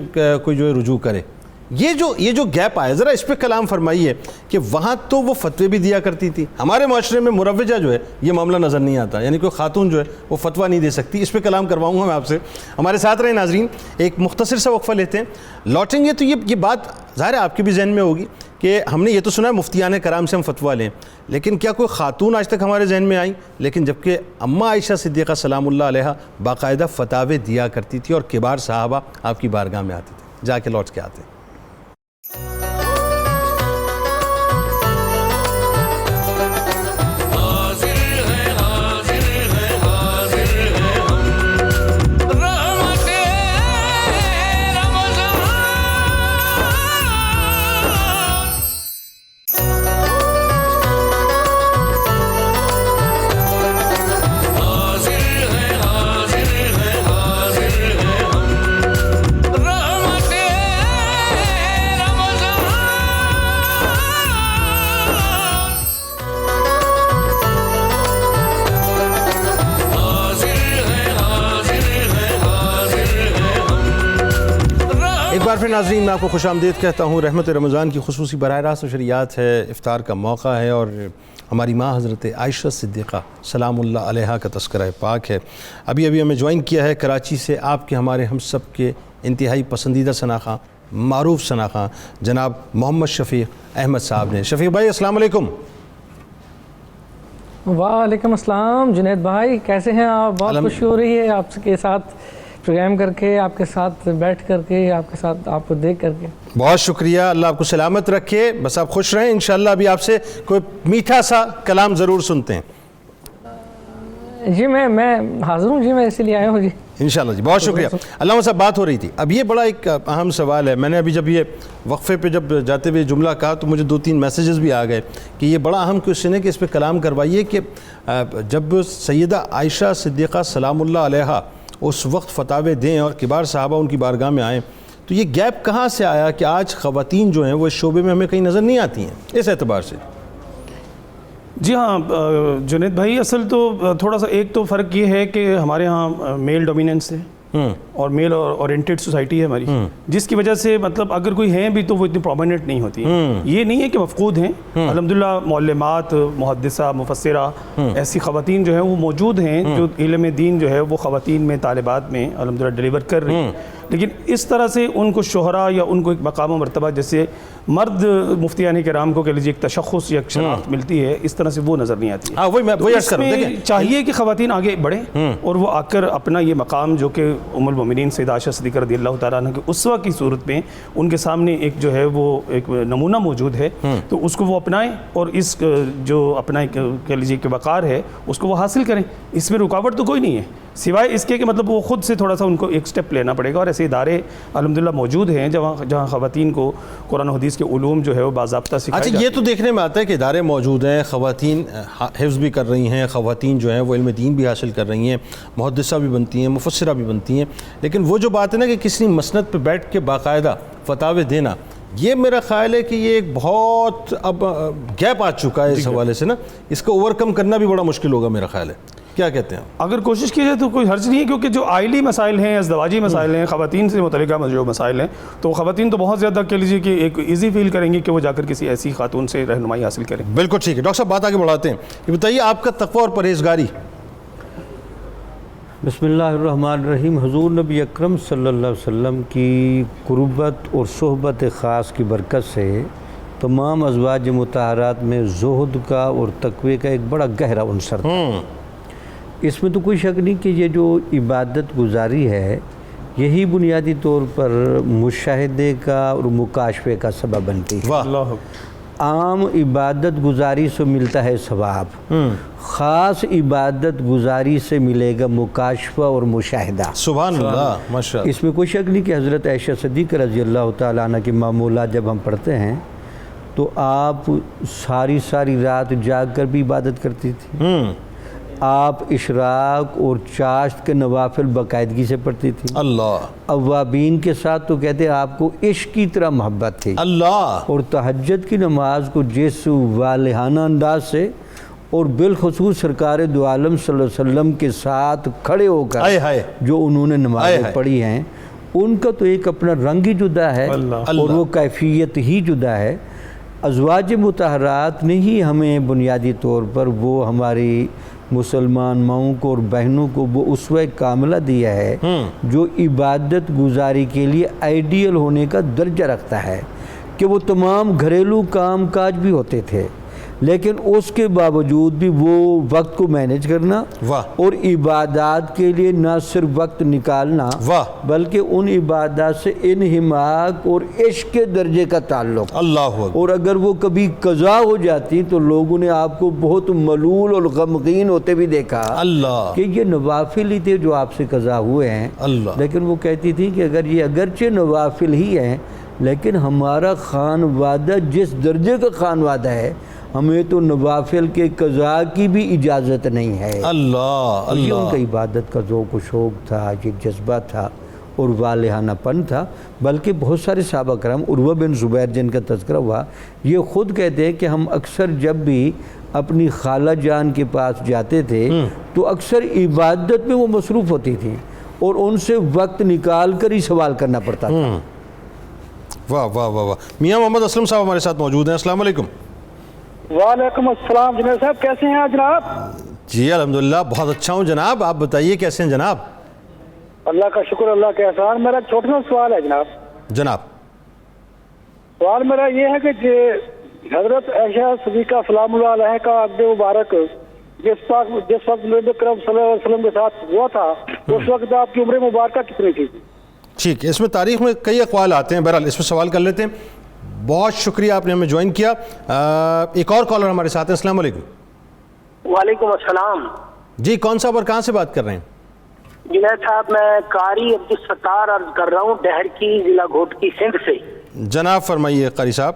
کوئی جو ہے رجوع کرے. یہ جو گیپ آیا ذرا اس پہ کلام فرمائیے کہ وہاں تو وہ فتوے بھی دیا کرتی تھی، ہمارے معاشرے میں مروجہ جو ہے یہ معاملہ نظر نہیں آتا، یعنی کوئی خاتون جو ہے وہ فتویٰ نہیں دے سکتی. اس پہ کلام کرواؤں گا میں آپ سے. ہمارے ساتھ رہے ناظرین، ایک مختصر سا وقفہ لیتے ہیں، لوٹیں گے تو یہ بات ظاہر ہے آپ کے بھی ذہن میں ہوگی کہ ہم نے یہ تو سنا ہے مفتیان کرام سے ہم فتویٰ لیں، لیکن کیا کوئی خاتون آج تک ہمارے ذہن میں آئی؟ لیکن جبکہ اماں عائشہ صدیقہ سلام اللہ علیہا باقاعدہ فتاوے دیا کرتی تھی اور کبار صحابہ آپ کی بارگاہ میں آتے تھے. جا کے لوٹ کے آتے ہیں. معرفت ناظرین، میں آپ کو خوش آمدید کہتا ہوں۔ رحمت رمضان کی خصوصی براہ راست نشریات ہے، افطار کا موقع ہے اور ہماری ماں حضرت عائشہ صدیقہ سلام اللہ علیہا کا تذکرہ پاک ہے۔ ابھی ہمیں جوائن کیا ہے کراچی سے آپ کے ہمارے ہم سب کے انتہائی پسندیدہ ثناخواں، معروف ثناخواں جناب محمد شفیق احمد صاحب نے۔ شفیق بھائی السلام علیکم۔ وعلیکم السلام جنید بھائی، کیسے ہیں آپ؟ بہت خوشی ہو رہی ہے آپ کے ساتھ پروگرام کر کے، آپ کے ساتھ بیٹھ کر کے، آپ کے ساتھ آپ کو دیکھ کر کے۔ بہت شکریہ، اللہ آپ کو سلامت رکھے، بس آپ خوش رہیں۔ انشاءاللہ ابھی آپ سے کوئی میٹھا سا کلام ضرور سنتے ہیں۔ جی میں حاضر ہوں، جی میں اسی لیے آیا ہوں جی۔ انشاءاللہ جی، بہت شکریہ۔ علامہ صاحب بات ہو رہی تھی، اب یہ بڑا ایک اہم سوال ہے۔ میں نے ابھی جب یہ وقفے پہ جب جاتے ہوئے جملہ کہا تو مجھے 2-3 میسیجز بھی آ گئے کہ یہ بڑا اہم کویشچن ہے کہ اس پہ کلام کروائیے کہ جب سیدہ عائشہ صدیقہ سلام اللہ علیہا اس وقت فتاوے دیں اور کبار صحابہ ان کی بارگاہ میں آئیں، تو یہ گیپ کہاں سے آیا کہ آج خواتین جو ہیں وہ اس شعبے میں ہمیں کہیں نظر نہیں آتی ہیں اس اعتبار سے؟ جی ہاں جنید بھائی، اصل تو تھوڑا سا ایک تو فرق یہ ہے کہ ہمارے ہاں میل ڈومیننس ہے اور میل اورینٹڈ سوسائٹی ہے ہماری، جس کی وجہ سے مطلب اگر کوئی ہیں بھی تو وہ اتنی پرومیننٹ نہیں ہوتی۔ یہ نہیں ہے کہ مفقود ہیں، الحمدللہ معلمات، محدثہ، مفسرہ ایسی خواتین جو ہیں وہ موجود ہیں جو علم دین جو ہے وہ خواتین میں، طالبات میں الحمدللہ ڈیلیور کر رہی ہیں، لیکن اس طرح سے ان کو شہرہ یا ان کو ایک مقام و مرتبہ جیسے مرد مفتیان کرام کو کہہ لیجیے ایک تشخص یا ایک شناخت ملتی ہے، اس طرح سے وہ نظر نہیں آتی ہے۔ اس میں چاہیے کہ خواتین آگے بڑھیں اور وہ آ کر اپنا یہ مقام جو کہ ام المومنین سیدہ عائشہ صدیقہ رضی اللہ تعالیٰ عنہ کے اسوہ کی صورت میں ان کے سامنے ایک جو ہے وہ ایک نمونہ موجود ہے، تو اس کو وہ اپنائیں اور اس جو اپنا کہہ لیجیے کہ وقار ہے اس کو وہ حاصل کریں۔ اس میں رکاوٹ تو کوئی نہیں ہے سوائے اس کے کہ مطلب وہ خود سے تھوڑا سا ان کو ایک سٹیپ لینا پڑے گا، اور ایسے ادارے الحمدللہ موجود ہیں جہاں خواتین کو قرآن و حدیث کے علوم جو ہے وہ باضابطہ سکھائے جاتے ہیں۔ اچھا، یہ تو دیکھنے میں آتا ہے کہ ادارے موجود ہیں، خواتین حفظ بھی کر رہی ہیں، خواتین جو ہیں وہ علم دین بھی حاصل کر رہی ہیں، محدثہ بھی بنتی ہیں، مفسرہ بھی بنتی ہیں، لیکن وہ جو بات ہے نا کہ کسی مسند پہ بیٹھ کے باقاعدہ فتاوے دینا، یہ میرا خیال ہے کہ یہ ایک بہت اب گیپ آ چکا ہے اس حوالے سے نا، اس کو اوور کم کرنا بھی بڑا مشکل ہوگا میرا خیال ہے۔ کیا کہتے ہیں؟ اگر کوشش کی جائے تو کوئی حرج نہیں ہے، کیونکہ جو آئلی مسائل ہیں، ازدواجی مسائل ہیں، خواتین سے متعلقہ جو مسائل ہیں، تو خواتین تو بہت زیادہ کہہ لیجیے کہ ایک ایزی فیل کریں گی کہ وہ جا کر کسی ایسی خاتون سے رہنمائی حاصل کریں۔ بالکل ٹھیک ہے ڈاکٹر صاحب، بات آگے بڑھاتے ہیں۔ یہ بتائیے آپ کا تقویٰ اور پرہیزگاری۔ بسم اللہ الرحمن الرحیم۔ حضور نبی اکرم صلی اللہ علیہ وسلم کی قربت اور صحبت خاص کی برکت سے تمام ازواج مطہرات میں زہد کا اور تقوی کا ایک بڑا گہرا عنصر تھا۔ اس میں تو کوئی شک نہیں کہ یہ جو عبادت گزاری ہے یہی بنیادی طور پر مشاہدے کا اور مکاشفے کا سبب بنتی ہے۔ اللہ عام عبادت گزاری سے ملتا ہے ثواب، خاص عبادت گزاری سے ملے گا مکاشفہ اور مشاہدہ۔ سبحان اللہ، ماشاء اللہ۔ اس میں کوئی شک نہیں کہ حضرت عائشہ صدیقہ رضی اللہ تعالیٰ عنہ کے معمولات جب ہم پڑھتے ہیں تو آپ ساری رات جاگ کر بھی عبادت کرتی تھی، آپ اشراق اور چاشت کے نوافل باقاعدگی سے پڑھتی تھی، اللہ اوابین کے ساتھ تو کہتے ہیں آپ کو عشق کی طرح محبت تھی، اللہ اور تہجد کی نماز کو جس والہانہ انداز سے اور بالخصوص سرکار دو عالم صلی اللہ علیہ وسلم کے ساتھ کھڑے ہو کر جو انہوں نے نمازیں پڑھی ہیں ان کا تو ایک اپنا رنگ ہی جدا ہے اور وہ کیفیت ہی جدا ہے۔ ازواج مطہرات نے ہی ہمیں بنیادی طور پر وہ ہماری مسلمان ماؤں کو اور بہنوں کو وہ اسوہ کاملہ دیا ہے جو عبادت گزاری کے لیے آئیڈیل ہونے کا درجہ رکھتا ہے، کہ وہ تمام گھریلو کام کاج بھی ہوتے تھے لیکن اس کے باوجود بھی وہ وقت کو مینیج کرنا اور عبادات کے لیے نہ صرف وقت نکالنا بلکہ ان عبادات سے انہماک اور عشق کے درجے کا تعلق، اللہ، اور اگر وہ کبھی قضا ہو جاتی تو لوگوں نے آپ کو بہت ملول اور غمگین ہوتے بھی دیکھا، اللہ، کہ یہ نوافل ہی تھے جو آپ سے قضا ہوئے ہیں، اللہ، لیکن وہ کہتی تھی کہ اگر یہ اگرچہ نوافل ہی ہیں لیکن ہمارا خانوادہ جس درجے کا خانوادہ ہے ہمیں تو نوافل کے قضاء کی بھی اجازت نہیں ہے، اللہ، یہ ان کا عبادت کا ذوق و شوق تھا، یہ جذبہ تھا اور والہانہ پن تھا۔ بلکہ بہت سارے صحابہ کرام، عروہ بن زبیر جن کا تذکرہ ہوا، یہ خود کہتے ہیں کہ ہم اکثر جب بھی اپنی خالہ جان کے پاس جاتے تھے تو اکثر عبادت میں وہ مصروف ہوتی تھی اور ان سے وقت نکال کر ہی سوال کرنا پڑتا تھا۔ واہ واہ واہ واہ. میاں محمد اسلم صاحب ہمارے ساتھ موجود ہیں. السلام علیکم. وعلیکم السلام جنید صاحب، کیسے ہیں جناب؟ جی الحمدللہ بہت اچھا ہوں جناب. آپ بتائیے کیسے ہیں جناب؟ اللہ کا شکر، اللہ کے احسان. میرا ایک چھوٹا سا سوال ہے جناب. جناب سوال میرا یہ ہے کہ حضرت عائشہ صدیقہ سلام اللہ علیہ کا عقد مبارک جس وقت نبی اکرم صلی اللہ علیہ وسلم کے ساتھ ہوا تھا اس وقت آپ کی عمر مبارکہ کتنی تھی؟ ٹھیک ہے، اس میں تاریخ میں کئی اقوال آتے ہیں، بہرحال اس میں سوال کر لیتے ہیں. بہت شکریہ آپ نے ہمیں جوائن کیا. ایک اور کالر ہمارے ساتھ ہیں. السلام علیکم. وعلیکم السلام. جی کون صاحب اور کہاں سے بات کر رہے ہیں؟ جنید صاحب میں قاری عبدالستار عرض کر رہا ہوں ڈہر کی ضلع گھوٹکی سندھ سے. جناب فرمائیے قاری صاحب.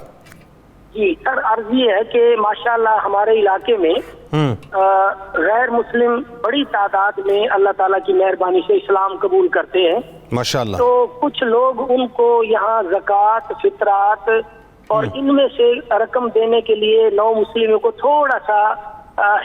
جی سر، عرض یہ ہے کہ ماشاءاللہ ہمارے علاقے میں غیر مسلم بڑی تعداد میں اللہ تعالیٰ کی مہربانی سے اسلام قبول کرتے ہیں ماشاءاللہ. تو کچھ لوگ ان کو یہاں زکوٰۃ، فطرات اور ان میں سے رقم دینے کے لیے نو مسلموں کو تھوڑا سا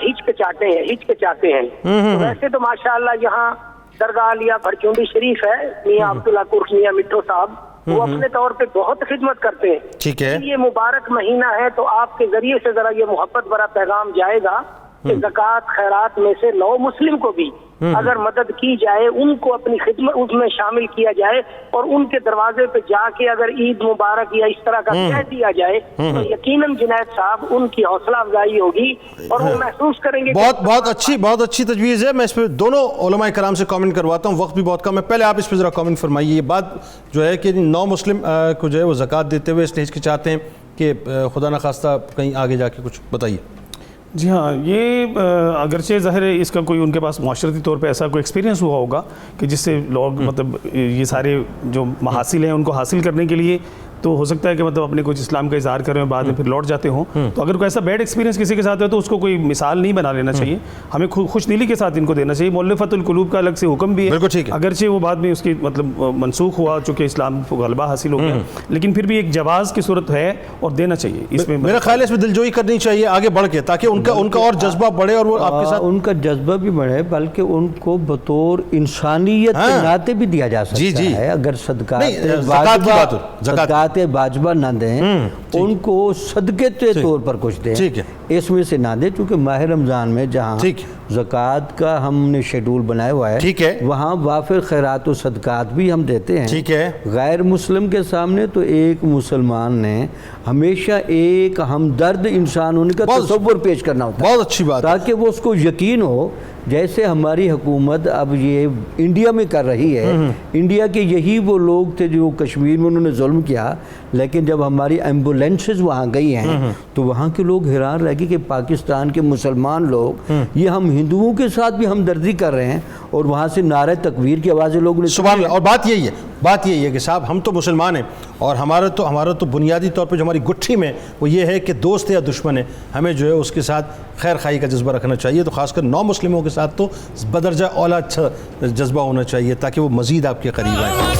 ہچکچاتے ہیں. تو ویسے تو ماشاءاللہ یہاں درگاہ عالیہ بھرچونڈی شریف ہے، میاں عبداللہ کرخ میاں مٹھو صاحب وہ اپنے طور پہ بہت خدمت کرتے ہیں. ٹھیک ہے، یہ مبارک مہینہ ہے تو آپ کے ذریعے سے ذرا یہ محبت بڑا پیغام جائے گا کہ زکوٰۃ خیرات میں سے نو مسلم کو بھی اگر مدد کی جائے، ان کو اپنی خدمت اس میں شامل کیا جائے اور ان کے دروازے پہ جا کے اگر عید مبارک یا اس طرح کا کہہ دیا جائے تو یقیناً جنید صاحب ان کی حوصلہ افزائی ہوگی اور وہ محسوس کریں گے. بہت اچھی تجویز ہے. میں اس پہ دونوں علماء کرام سے کامنٹ کرواتا ہوں، وقت بھی بہت کم ہے. پہلے آپ اس پہ ذرا کامنٹ فرمائیے. یہ بات جو ہے کہ نو مسلم کو جو ہے وہ زکوٰۃ دیتے ہوئے اس لیے ہچکچاتے ہیں کہ خدا نخواستہ کہیں آگے جا کے کچھ بتائیے. جی ہاں، یہ اگرچہ ظاہر ہے اس کا کوئی ان کے پاس معاشرتی طور پہ ایسا کوئی ایکسپیرینس ہوا ہوگا کہ جس سے لوگ مطلب یہ سارے جو محاصل ہیں ان کو حاصل کرنے کے لیے تو ہو سکتا ہے کہ مطلب اپنے کچھ اسلام کا اظہار کریں بعد میں پھر لوٹ جاتے ہوں. تو اگر کوئی ایسا بیڈ ایکسپیرینس کسی کے ساتھ ہے تو اس کو کوئی مثال نہیں بنا لینا چاہیے. ہمیں خوش دلی کے ساتھ ان کو دینا چاہیے. مؤلفۃ القلوب کا الگ سے حکم بھی ہے، اگرچہ وہ بعد میں اس کی مطلب منسوخ ہوا چونکہ اسلام کو غلبہ حاصل ہو گیا، لیکن پھر بھی ایک جواز کی صورت ہے اور دینا چاہیے. اس میں میرا خیال ہے اس میں دلجوئی کرنی چاہیے آگے بڑھ کے تاکہ ان کا اور جذبہ بڑھے اور وہ آپ کے ساتھ ان کا جذبہ بھی بڑھے بلکہ ان کو بطور انسانیت کے ناطے بھی دیا جا سکتا ہے. اگر صدقات واجبہ نہ دیں، ان کو صدقے کے طور پر کچھ دیں، اس میں سے نہ دیں. چونکہ ماہ رمضان میں جہاں زکوٰۃ کا ہم نے شیڈول بنایا ہوا ہے وہاں وافر خیرات و صدقات بھی ہم دیتے ہیں. غیر مسلم کے سامنے تو ایک مسلمان نے ہمیشہ ایک ہمدرد انسان ہونے کا تصور پیش کرنا ہوتا ہے. بہت اچھی بات، تاکہ وہ اس کو یقین ہو. جیسے ہماری حکومت اب یہ انڈیا میں کر رہی ہے، انڈیا کے یہی وہ لوگ تھے جو کشمیر میں انہوں نے ظلم کیا، لیکن جب ہماری ایمبولینسز وہاں گئی ہیں تو وہاں کے لوگ حیران رہ گئے کہ پاکستان کے مسلمان لوگ یہ ہم ہندوؤں کے ساتھ بھی ہمدردی کر رہے ہیں اور وہاں سے نعرہ تکبیر کی آوازیں لوگوں نے سبحان اللہ. اور بات یہی ہے کہ صاحب ہم تو مسلمان ہیں اور ہمارا تو بنیادی طور پہ جو ہماری گٹھی میں وہ یہ ہے کہ دوست یا دشمن ہے ہمیں جو ہے اس کے ساتھ خیر خواہی کا جذبہ رکھنا چاہیے. تو خاص کر نو مسلموں کے ساتھ تو بدرجہ اعلیٰ اچھا جذبہ ہونا چاہیے تاکہ وہ مزید آپ کے قریب آئیں.